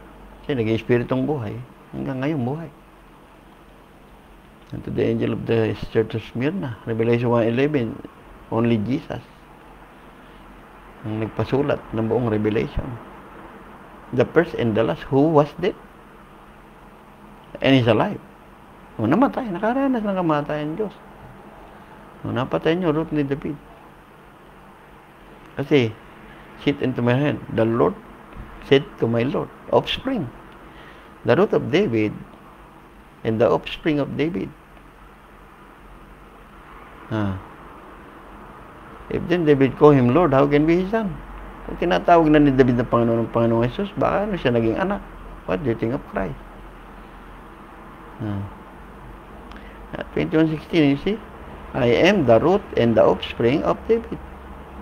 S1: Kasi naging espiritong buhay. Hanggang ngayon buhay. And to the angel of the church of Smyrna, Revelation 1:11, only Jesus ang nagpasulat ng buong Revelation. The first and the last, who was dead and is alive. O namatay, nakaranas ng kamatayan Diyos. O napatay niyo, root ni David. Kasi, sit into my hand, the Lord said to my Lord, offspring. The root of David and the offspring of David. If then David call him Lord, how can be his son? Kung tinatawag na ni David na Panginoon ng Panginoong Jesus, baka ano siya naging anak? What do you think of Christ? 21:16, you see? I am the root and the offspring of David.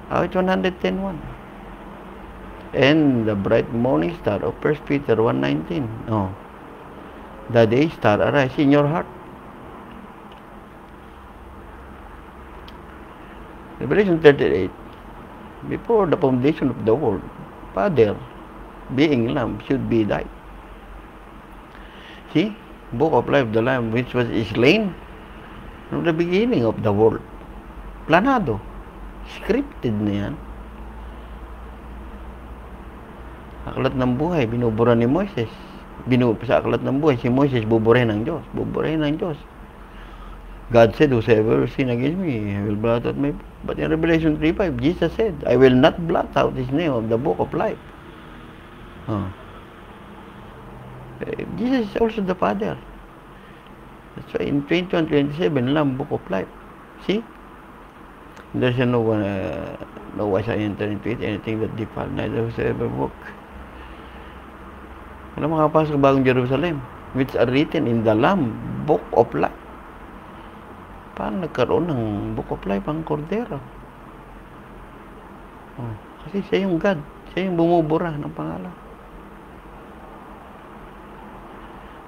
S1: Out 110:1. And the bright morning star of 1 Peter 1:19. The day star arise in your heart. Revelation 38. Before the foundation of the world, Father, being Lamb, should be died. See? Book of Life, the Lamb which was slain from the beginning of the world. Planado. Scripted na yan. Aklat ng buhay, binubura ni Moises. Sa aklat ng buhay, si Moises buburahin ng Diyos. Buburahin ng Diyos. God said, whosoever sin against me, I will blot out my book. But in Revelation 3:5, Jesus said, I will not blot out his name of the book of life. Jesus is also the Father. That's why in 21:27, Lamb, book of life. See? There's no one shall enter into it, anything that defile, neither whosoever walk. Wala makapasok bagong Jerusalem, which are written in the Lamb, book of life. Paano nagkaroon ng book of life ang Cordero? Kasi siya yung God. Siya yung bumubura ng pangalan.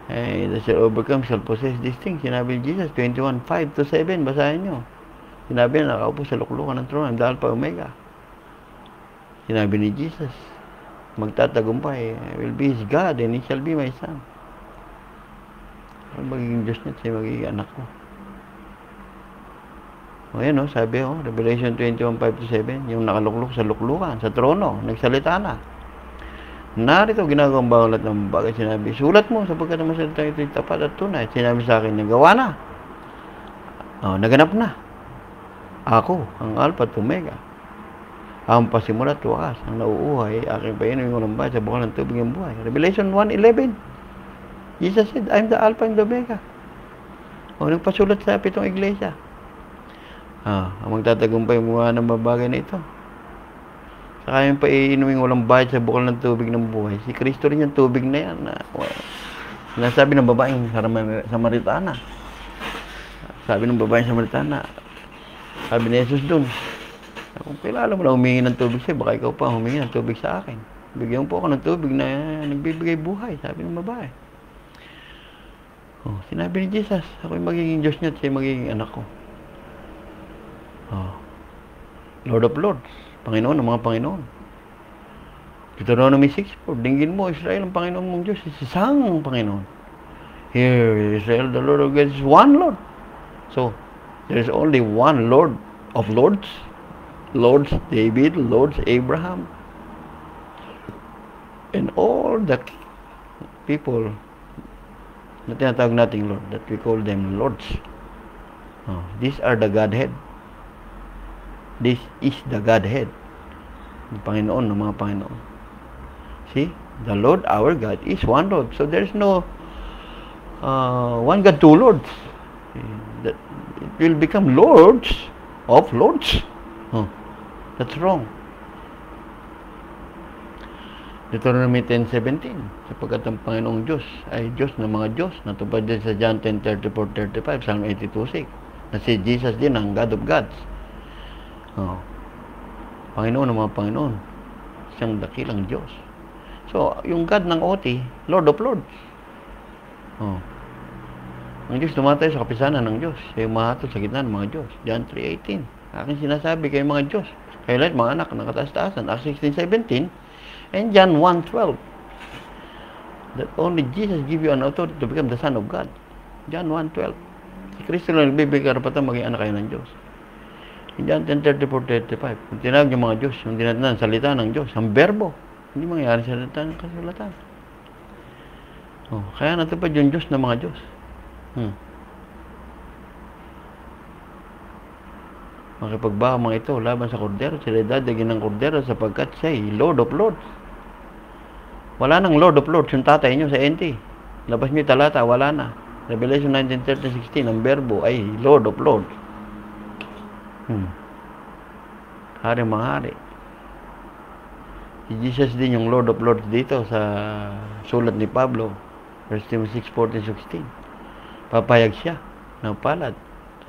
S1: The shall overcome shall possess these things. Sinabi ni Jesus, 21:5-7, basahin nyo. Sinabi na nakaupo sa luklukan ng trono, the Alpha Omega. Sinabi ni Jesus, magtatagumpay, I will be his God and he shall be my son. Ang magiging Diyos niya, siya magiging anak ko. Ayan sabi Revelation 21:5-7, yung nakaluklok sa luklukan, sa trono, nagsalita na. Narito ginagawang bawat ng bagay, sinabi, sulat mo sapagkat ang salita ito'y tapat at tunay. Sinabi sa akin, nagawa na. Naganap na. Ako, ang Alpha at Omega. Ang pasimula at wakas, ang nauuhay, aking painumin walang bahay sa bukal ng tubig ng buhay. Revelation 1:11. Jesus said, I'm the Alpha and the Omega. Nagpasulat sa 7 iglesia. Ang magtatagumpay mga ng bagay na ito. Saka yung paiinumin walang bayad sa bukal ng tubig ng buhay. Si Kristo rin yung tubig na yan. Nasabi ng babaeng Samaritana. Sabi ng babaeng Samaritana. Sabi ni Jesus dun, kung kilala mo na humingi ng tubig siya, baka ikaw pa humingi ng tubig sa akin. Bigyan po ako ng tubig na nagbibigay buhay, sabi ng babae. Oh, sinabi ni Jesus, ako yung magiging Diyos niya at siya yung magiging anak ko. Oh, Lord of Lords, Panginoon ng mga Panginoon. Deuteronomy 6:4, dinggin mo, Israel, ang Panginoon mong Diyos, isang Panginoon. Here, Israel, the Lord of God is one Lord. So, there is only one Lord of Lords. Lords David, Lords Abraham. And all the people na tinatawag nating Lord, that we call them Lords. Oh, these are the Godhead. This is the Godhead. Ang Panginoon ng mga Panginoon. See? The Lord, our God, is one Lord. So, there's no one God, two Lords. It will become Lords of Lords. Oh, that's wrong. Deuteronomy 10:17, sapagkat ang Panginoong Diyos ay Diyos ng mga Diyos. Natupad din sa John 10:34-35, Psalm 82:6, na si Jesus din ang God of Gods. Oh, Panginoon ng mga Panginoon, siyang dakilang Diyos. So, yung God ng OT, Lord of Lords. Oh, ang Diyos tumatay sa kapisanan ng Diyos. Siya yung mahatol sa gitna ng mga Diyos. John 3:18, aking sinasabi kayo mga Diyos, kayo lahat mga anak ng kataas-taasan. Acts 16:17, and John 1:12, that only Jesus give you an authority to become the Son of God. John 1:12, si Kristo lang nagbibigay karapatan maging anak kayo ng Diyos. In John 10:34-35, kung tinawag yung mga Diyos, yung tinatawag salita ng Diyos, ang berbo, hindi mangyayari sa salita ng kasulatan. Oh, kaya natupad yung Diyos ng mga Diyos. Makipagbaha mga ito laban sa kordero, sila dadagin ng kordero sapagkat siya ay Lord of Lords. Wala nang Lord of Lords yung tatay nyo sa NT. Labas nyo yung talata, wala na. Revelation 19:13-16, ang berbo ay Lord of Lords. Hari mga hari. Si Jesus din yung Lord of Lords dito sa sulat ni Pablo, 1 Timothy 6:14-16. Papayag siya ng palad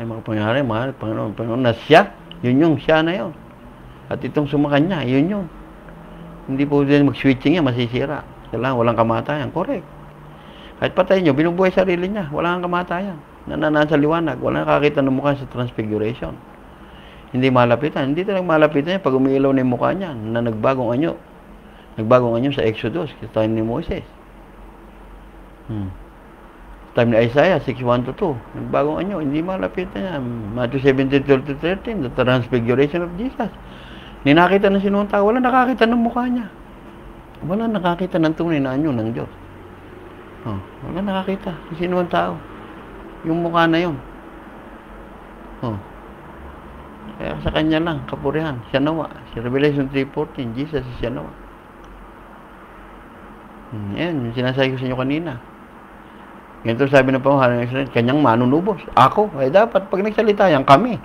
S1: ay mga pangyari, mga Panginoon na siya, yun yung siya na yun. At itong sumakanya, yun yun. Hindi po din mag-switching yan, masisira. Kailangan walang kamatayan, correct. Kahit patay nyo, binubuhay sarili niya, wala kang kamatayan. Nananaan sa liwanag, wala nakakita ng mukha sa transfiguration. Hindi malapitan, hindi talagang malapitan niya pag umiilaw na yung mukha niya, na nagbagong anyo. Nagbagong anyo sa Exodus, sa time ni Moses. Time ni Isaiah 6:1-2, nagbagong anyo, hindi malapitan niya. Matthew 17:12-13, the transfiguration of Jesus. Ninakita ng sinuong tao, wala nakakita ng mukha niya. Wala nakakita ng tunay na anyo ng Diyos. Wala nakakita ng sinuong tao. Yung mukha na yun. Kaya sa kanya lang, kapurihan, siya nawa. Si Revelation 3:14, Jesus is siya nawa. Yan, yung sinasabi ko sa inyo kanina. Ganito sabi ng pamahalaan ng Israel, kanyang manunubos. Ako, ay dapat, pag nagsalita yan, kami.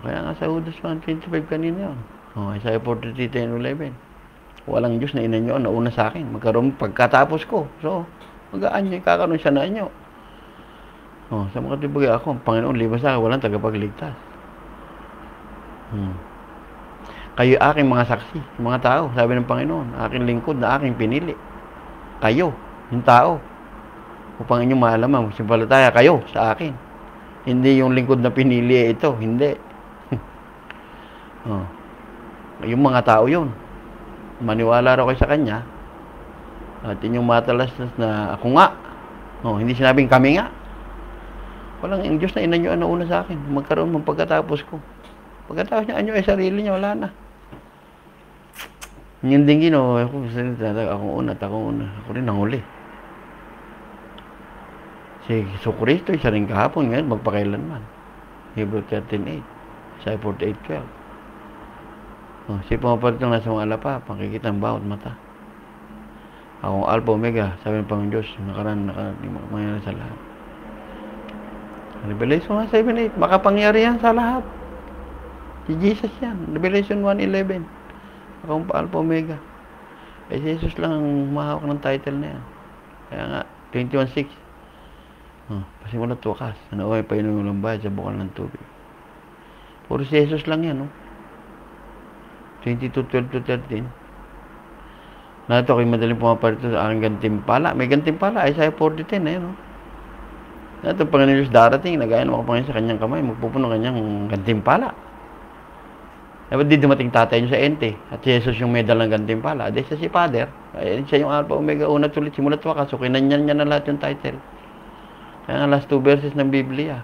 S1: Kaya nga sa Judas 1:25 kanina yun. Isaiah 43:10-11. Walang Diyos na inanyo na una sa akin. Magkaroon pagkatapos ko. So, mag-aanyo, kakaroon siya na anyo. Sa mga tibagay ako, ang Panginoon, liban sa akin, walang tagapagligtas. Kayo aking mga saksi, mga tao, sabi ng Panginoon, aking lingkod na aking pinili. Kayo, yung tao. Upang inyong malaman, simpalataya kayo sa akin. Hindi yung lingkod na pinili ito, hindi. Yung mga tao yun. Maniwala raw kayo sa kanya. At inyong matalastas na ako nga. Hindi sinabing kami nga. Walang yung Diyos na inanyo na una sa akin. Magkaroon mong pagkatapos ko. Pagkatapos niya, anyo ay sarili niya, wala na. Yung dinggin, akong una. Ako rin ang huli. Si Kristo, isa rin kahapon, ngayon, magpakailanman. Hebrew 13:8. Isaiah 48:12. Si pumapalit lang nasa mga alapa, pakikita ang bawat mata. Akong Alpha Omega, sabi ng Panginoon Diyos, nakaraan, mangyari sa lahat. Revelation 1:7-8, makapangyari yan sa lahat. Si Jesus yan. Revelation 1:11. Akong Alpha Omega. Si Jesus lang ang mahawak ng title na yan. Kaya nga, 21:6. Pasimula at wakas. Ano ay painom ng bayad sa bukal ng tubig. Puro si Jesus lang yan, 22:12 to 13. Nato ako'y madaling pumaparito sa aking gantimpala. May gantimpala, Isaiah 40:10, ayun, no? Nato, Panginoon Diyos darating, nagayon ako Panginoon sa kanyang kamay, magpupuno kanyang gantimpala. Dapat di dumating tatay niyo sa ente, at si Jesus yung may dalang gantimpala. Di siya si Father, ay, siya yung Alpha, Omega, una tulit, simula't wakas, so kinanyan niya na lahat yung title. Kaya nga last 2 verses ng Biblia.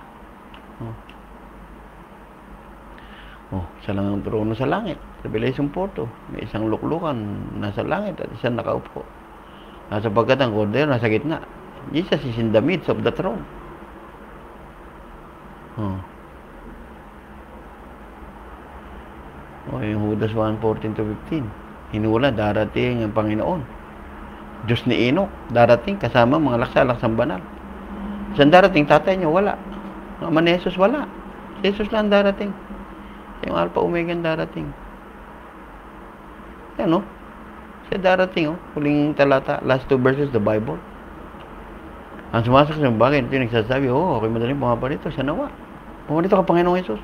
S1: Isa lang ang trono sa langit. Revelation 4, may isang luklukan nasa langit at isang nakaupo. Sapagkat ang kordero nasa gitna. Jesus is in the midst of the throne. Yung Judas 1:14 to 15. Hinula, darating ang Panginoon. Diyos ni Enoch, darating kasama mga laksa-laksang banal. Saan darating? Tatay niyo, wala. Ama ni Jesus, wala. Jesus lang darating. Yung Alpha Omega darating. Yan, no? Siya darating, oh. Huling talata, last 2 verses, the Bible. Ang sumasak sa bagay, ito yung nagsasabi, okay, madaling pumaparito, siya nawa. Pumarito ka, Panginoong Jesus.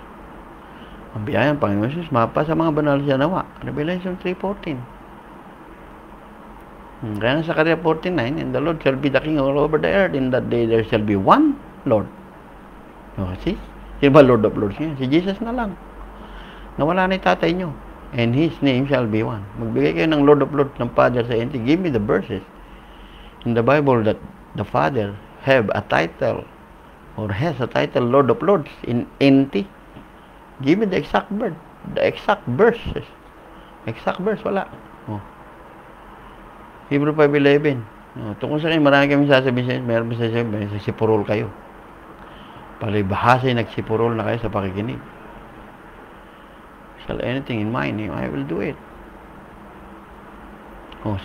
S1: Ang biyaya ng Panginoong Jesus, mapa sa mga banal siya nawa. Revelation 3:14. Kaya nga sa Zechariah 14:9, and the Lord shall be the king all over the earth. In that day, there shall be one Lord. See? Sino ba Lord of Lords niya? Si Jesus na lang. Nawala na yung tatay nyo. And His name shall be one. Magbigay kayo ng Lord of Lords ng Father sa ente. Give me the verses in the Bible that the Father have a title or has a title Lord of Lords in ente. Give me the exact word. The exact verses. Exact verse, wala. Hebrew 5:11. Tungkol sa kayo, marami kami sasabihin sa inyo. Meron sa inyo, may nagsipurol kayo. Palibahasa'y nagsipurol na kayo sa pakikinig. Shall anything in my name, I will do it.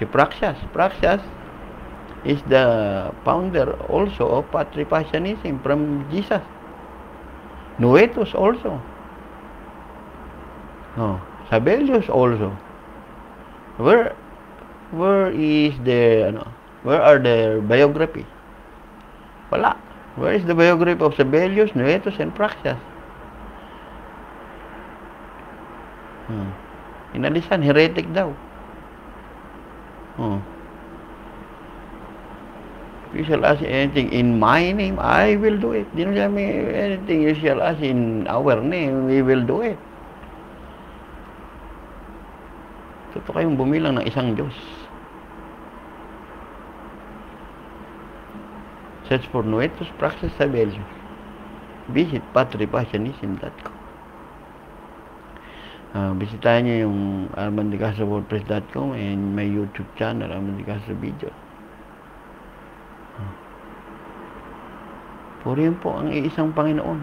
S1: Si Praxias. Praxias is the founder also of Patripassianism from Jesus. Noetus also. Sabellius also. Where is their where are their biography? Wala. Where is the biography of Sabellius, Noetus, and Praxias? Inalisan, heretic daw. If you shall ask anything in my name, I will do it. Di na siya may anything you shall ask in our name, we will do it. Totoo kayong bumilang ng isang Diyos. Search for Noetus, Praxias, Sabellius. Visit patripassianism.com. Bisitahin nyo yung armandicastro.wordpress.com and my YouTube channel, Armand De Castro Video. Purihin po ang iisang Panginoon.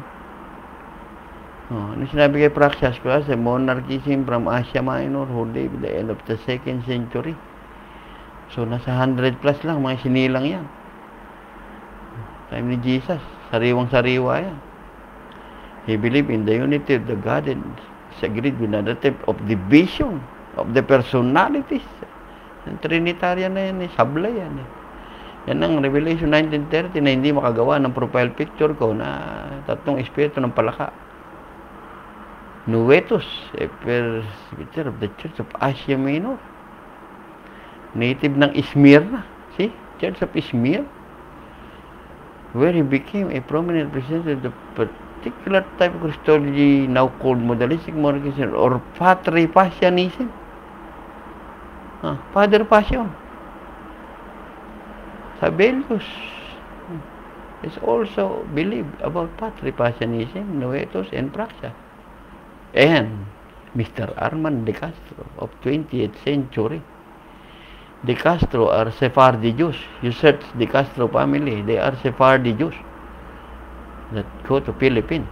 S1: Ano sinabi kay Praxias? Kasi monarchism from Asia Minor who lived the end of the 2nd century. So, nasa 100 plus lang, mga sinilang yan. Time ni Jesus, sariwang-sariwa yan. He believed in the unity of the Godhead. Agreed with another type of division of the personalities. Ang Trinitarian na yan, sablay yan. Yan ang Revelation 19:30 na hindi makagawa ng profile picture ko na 3 espiritu ng palaka. Noetus, a presbyter of the Church of Asia Minor. Native ng Smyrna. See? Church of Smyrna. Where he became a prominent representative of the particular type of Christology now called modalistic monarchism or Patripassianism. Father Passion. Sabellius is also believed about Patripassianism, Noetus, and Praxias. And Mr. Armand De Castro of 20th century. De Castro are Sephardi Jews. You search De Castro family, they are Sephardi Jews that go to Philippines.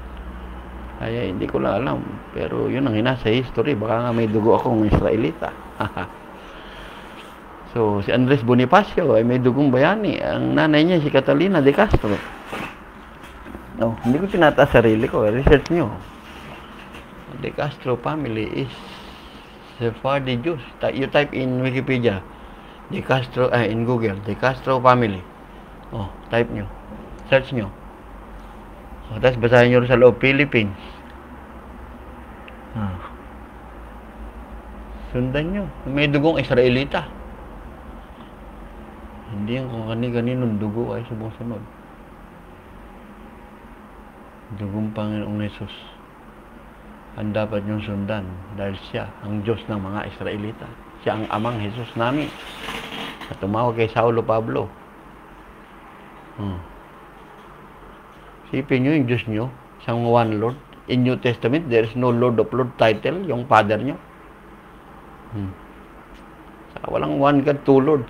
S1: Kaya hindi ko lang alam. Pero yun ang hinasa history. Baka nga may dugo akong Israelita. So, si Andres Bonifacio ay may dugong bayani. Ang nanay niya si Catalina De Castro. Hindi ko tinataas sarili ko. Research nyo. De Castro family is Sephardi Jews. You type in Wikipedia. De Castro, in Google. De Castro family. Type nyo. Search nyo. Tapos basahin nyo sa loob, Philippines. Sundan nyo. May dugong Israelita. Hindi yung kung kani-kaninong dugo ay sumusunod. Dugong Panginoong Hesus ang dapat nyong sundan dahil siya ang Diyos ng mga Israelita. Siya ang amang Hesus namin. At tumawag kay Saulo Pablo. Sipin nyo yung Diyos nyo, isang one Lord. In New Testament, there is no Lord of Lord title, yung Father nyo. Saka walang one God, two Lord.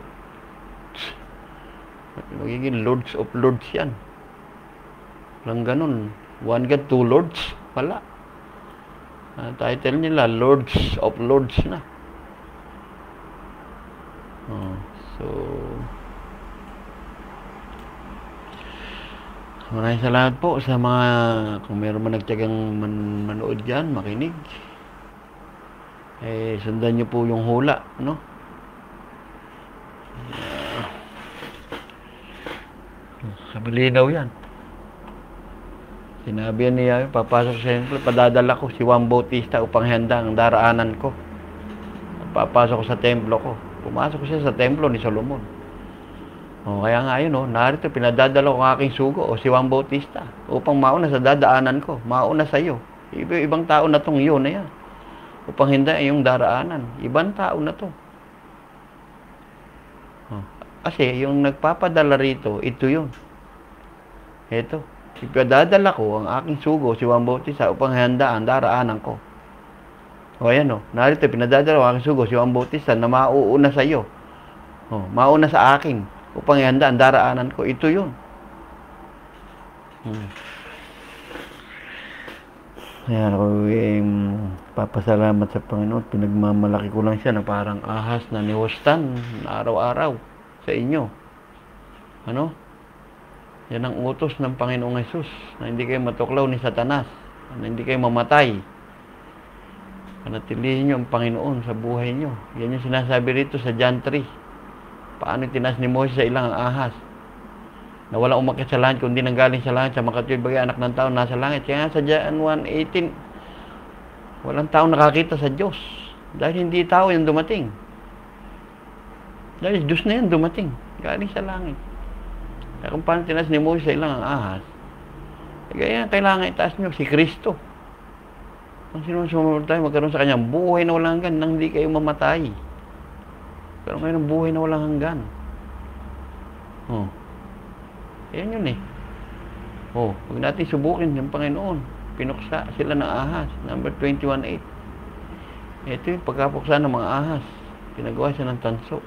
S1: Magiging Lords of Lords yan. Walang ganun. One God, two Lords. Wala. Title nila, Lords of Lords na. So, maraming salamat po sa mga, kung meron man nagtyagang manood dyan, makinig. Sundan nyo po yung hula, no? Malinaw yan. Sinabi niya, papasok sa templo, padadala ko si Juan Bautista upang handa ang daraanan ko. At papasok ko sa templo ko. Pumasok siya sa templo ni Solomon. Kaya nga yun, narito, pinadadala ko ang aking sugo, si Juan Bautista, upang mauna sa dadaanan ko, mauna sa iyo. Ibang tao na tong yun na yan. Upang handa yung daraanan. Ibang tao na to. Kasi yung nagpapadala rito, ito yun. Ito. Ipadadala ko ang aking sugo, si Juan Bautista, upang handa ang daraanan ko. Ayan, narito, pinadadala ko ang aking sugo, si Juan Bautista, na mauuna sa iyo. Mauna sa akin, upang ihanda ang daraanan ko. Ito yun. Ayan, ako papasalamat sa Panginoon. Pinagmamalaki ko lang siya na parang ahas na niwastan na araw-araw sa inyo. Yan ang utos ng Panginoong Hesus, na hindi kayo matuklaw ni Satanas, na hindi kayo mamatay. Panatilihin nyo ang Panginoon sa buhay nyo. Yan yung sinasabi rito sa John 3. Paano tinas ni Moses sa ilang ang ahas? Na walang umakyat sa langit, kundi nanggaling sa langit, sa makatwid bagay anak ng tao nasa langit. Kaya nga sa John 1:18, walang tao nakakita sa Diyos. Dahil hindi tao yung dumating. Dahil Diyos na yan dumating. Galing sa langit. Kaya kung paano tinas ni Moses sa ilang ang ahas, kaya kailangan itaas nyo si Kristo. Kung sinusunod tayo, magkaroon sa kanyang buhay na walang hanggan nang hindi kayo mamatay. Pero ngayon ang buhay na walang hanggan. Yan yun huwag natin subukin yung Panginoon. Pinuksa sila ng ahas. Number 21:8. Ito yung pagkapuksa ng mga ahas. Pinagawa siya ng tanso.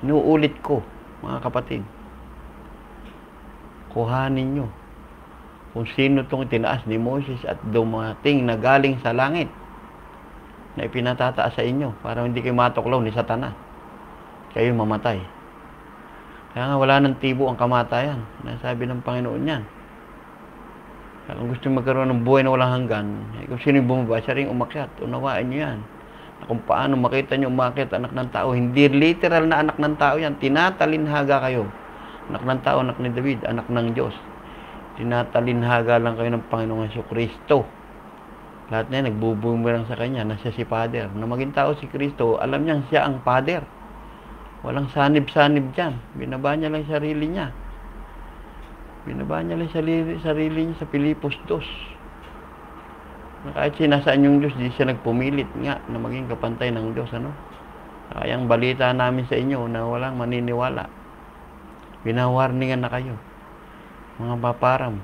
S1: Inuulit ko, mga kapatid. Kuhanin nyo kung sino itong itinaas ni Moses at dumating na galing sa langit na ipinatataas sa inyo para hindi kayo matuklaw ni Satanas. Kayo mamatay. Kaya nga wala ng tibo ang kamatayan. Nasabi ng Panginoon yan. Kaya kung gusto magkaroon ng buhay na walang hanggan, kung sino yung bumaba, siya rin umakyat. Unawain nyo yan. Kung paano makita nyo umakyat anak ng tao. Hindi literal na anak ng tao yan. Tinatalinhaga kayo. Anak ng tao, anak ni David, anak ng Diyos. Tinatalinhaga lang kayo ng Panginoong Jesucristo. Lahat na yan, nagbubumerang sa Kanya na siya si Father. Na maging tao si Kristo, alam niyang siya ang Father. Walang sanib-sanib dyan. Binaba niya lang sarili niya. Binaba niya lang sarili niya sa Pilipos 2. Kahit sinasaan yung Diyos, di siya nagpumilit nga na maging kapantay ng Diyos. Kaya ang balita namin sa inyo na walang maniniwala. Binawarningan na kayo. Mga paparam.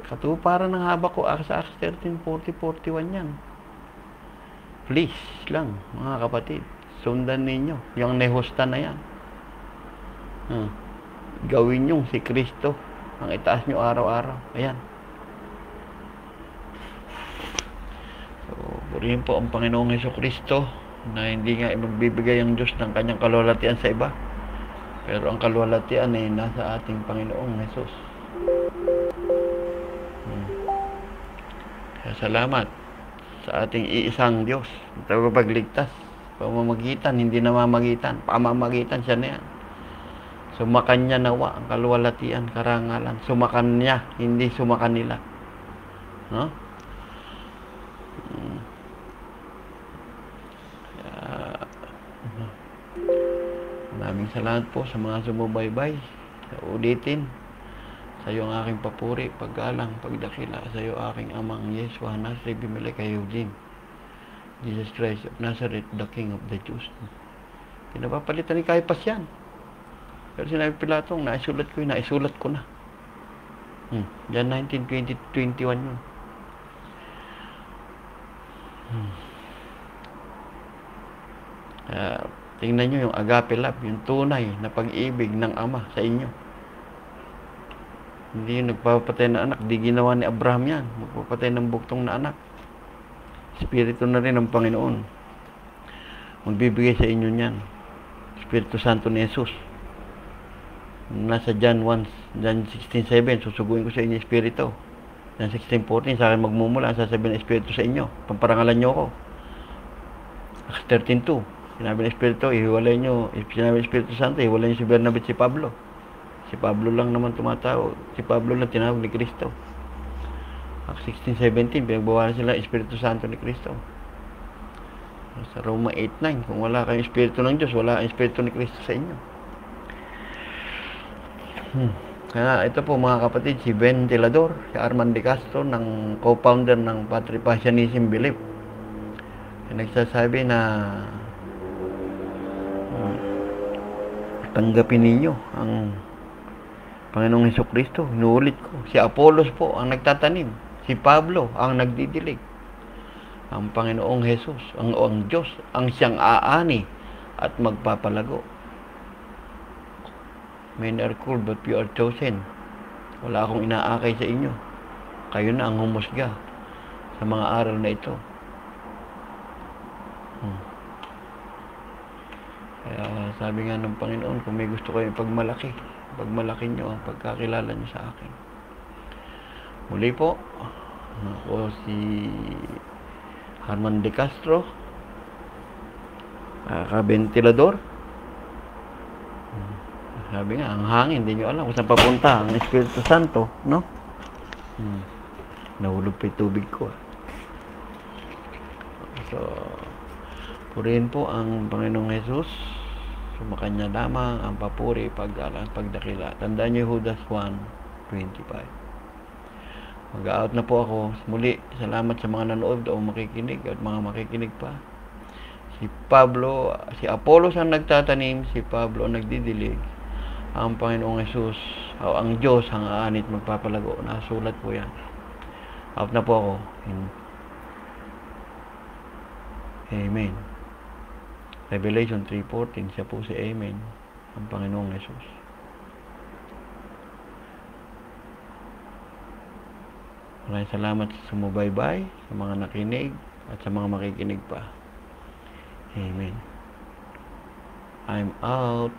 S1: Katuparan ng haba ko sa Acts 13:40-41 yan. Please lang, mga kapatid, sundan ninyo yung nehusta na yan. Gawin yung si Kristo ang itaas nyo araw-araw. Ayan. So, purihin po ang Panginoong Jesucristo na hindi nga magbibigay ang Diyos ng kanyang kalwalatian sa iba. Pero ang kalwalatian ay nasa ating Panginoong Hesus. Kaya salamat sa ating iisang Diyos. Tagapagligtas. Pamamagitan, hindi namamagitan. Pamamagitan siya na yan. Sumakan niya nawa ang kalwalatian, karangalan. Sumakan niya, hindi sumakan nila. Maraming salamat po sa mga sumubaybay. Sa ulitin, sa iyo ang aking papuri, paggalang, pagdakila, sa iyo aking amang Yeshua, Nasri, Bimelek, Eugene, Jesus Christ of Nazareth, the King of the Jews. Pinapapalitan ni Caiaphas yan. Pero sinabi Pilato, naisulat ko na. Yan 1921 yun. Tingnan nyo yung agape love, yung tunay na pag-ibig ng Ama sa inyo. Hindi yung nagpapatay na anak, di ginawa ni Abraham yan. Magpapatay ng buktong na anak. Espiritu na rin ng Panginoon. Magbibigay sa inyo niyan. Espiritu Santo ni Jesus. Nasa John 16:7, susuguin ko sa inyo Espiritu. John 16:14, sa akin magmumula, sasabihin ng Espiritu sa inyo. Pamparangalan nyo ako. Acts 13:2, sinabi ng Espiritu, ihiwalay nyo. Sinabi ng Espiritu Santo, ihiwalay nyo si Bernabe at si Pablo. Si Pablo lang naman tumatawag. Si Pablo lang tinawag ni Kristo. Acts 16:17, pinagbawalan sila Espiritu Santo ni Kristo. Sa Roma 8:9, kung wala kayong Espiritu ng Diyos, wala kayong Espiritu ni Kristo sa inyo. Kaya ito po mga kapatid, si Ben Tilador, si Arman de Castro, ng co-founder ng Patripasyanism Belief. Nagsasabi na tanggapin ninyo ang Panginoong Hesukristo. Inuulit ko, si Apollos po ang nagtatanim, si Pablo ang nagdidilig. Ang Panginoong Jesus, ang Diyos, ang siyang aani at magpapalago. Many are called but few are chosen. Wala akong inaakay sa inyo. Kayo na ang humusga sa mga aral na ito. Kaya sabi nga ng Panginoon, kung may gusto kayo pagmalaki nyo ang pagkakilala nyo sa akin. Muli po, ako si Arman de Castro, kabentilador. Sabi nga, ang hangin, hindi nyo alam kung saan papunta ang Espiritu Santo, no? Nahulog pa yung tubig ko. So, purihin po ang Panginoong Jesus. Sumakanya lamang ang papuri, paggalang, pagdakila. Tandaan nyo Judas 1:25. Mag-out na po ako. Muli, salamat sa mga nanood o makikinig at mga makikinig pa. Si Apollos ang nagtatanim, si Pablo ang nagdidilig. Ang Panginoong Jesus, o ang Diyos ang aanit magpapalago. Nasulat po yan. Out na po ako. Amen. Revelation 3:14, siya po si Amen, ang Panginoong Jesus. Maraming salamat sa sumubaybay, sa mga nakinig, at sa mga makikinig pa. Amen. I'm out.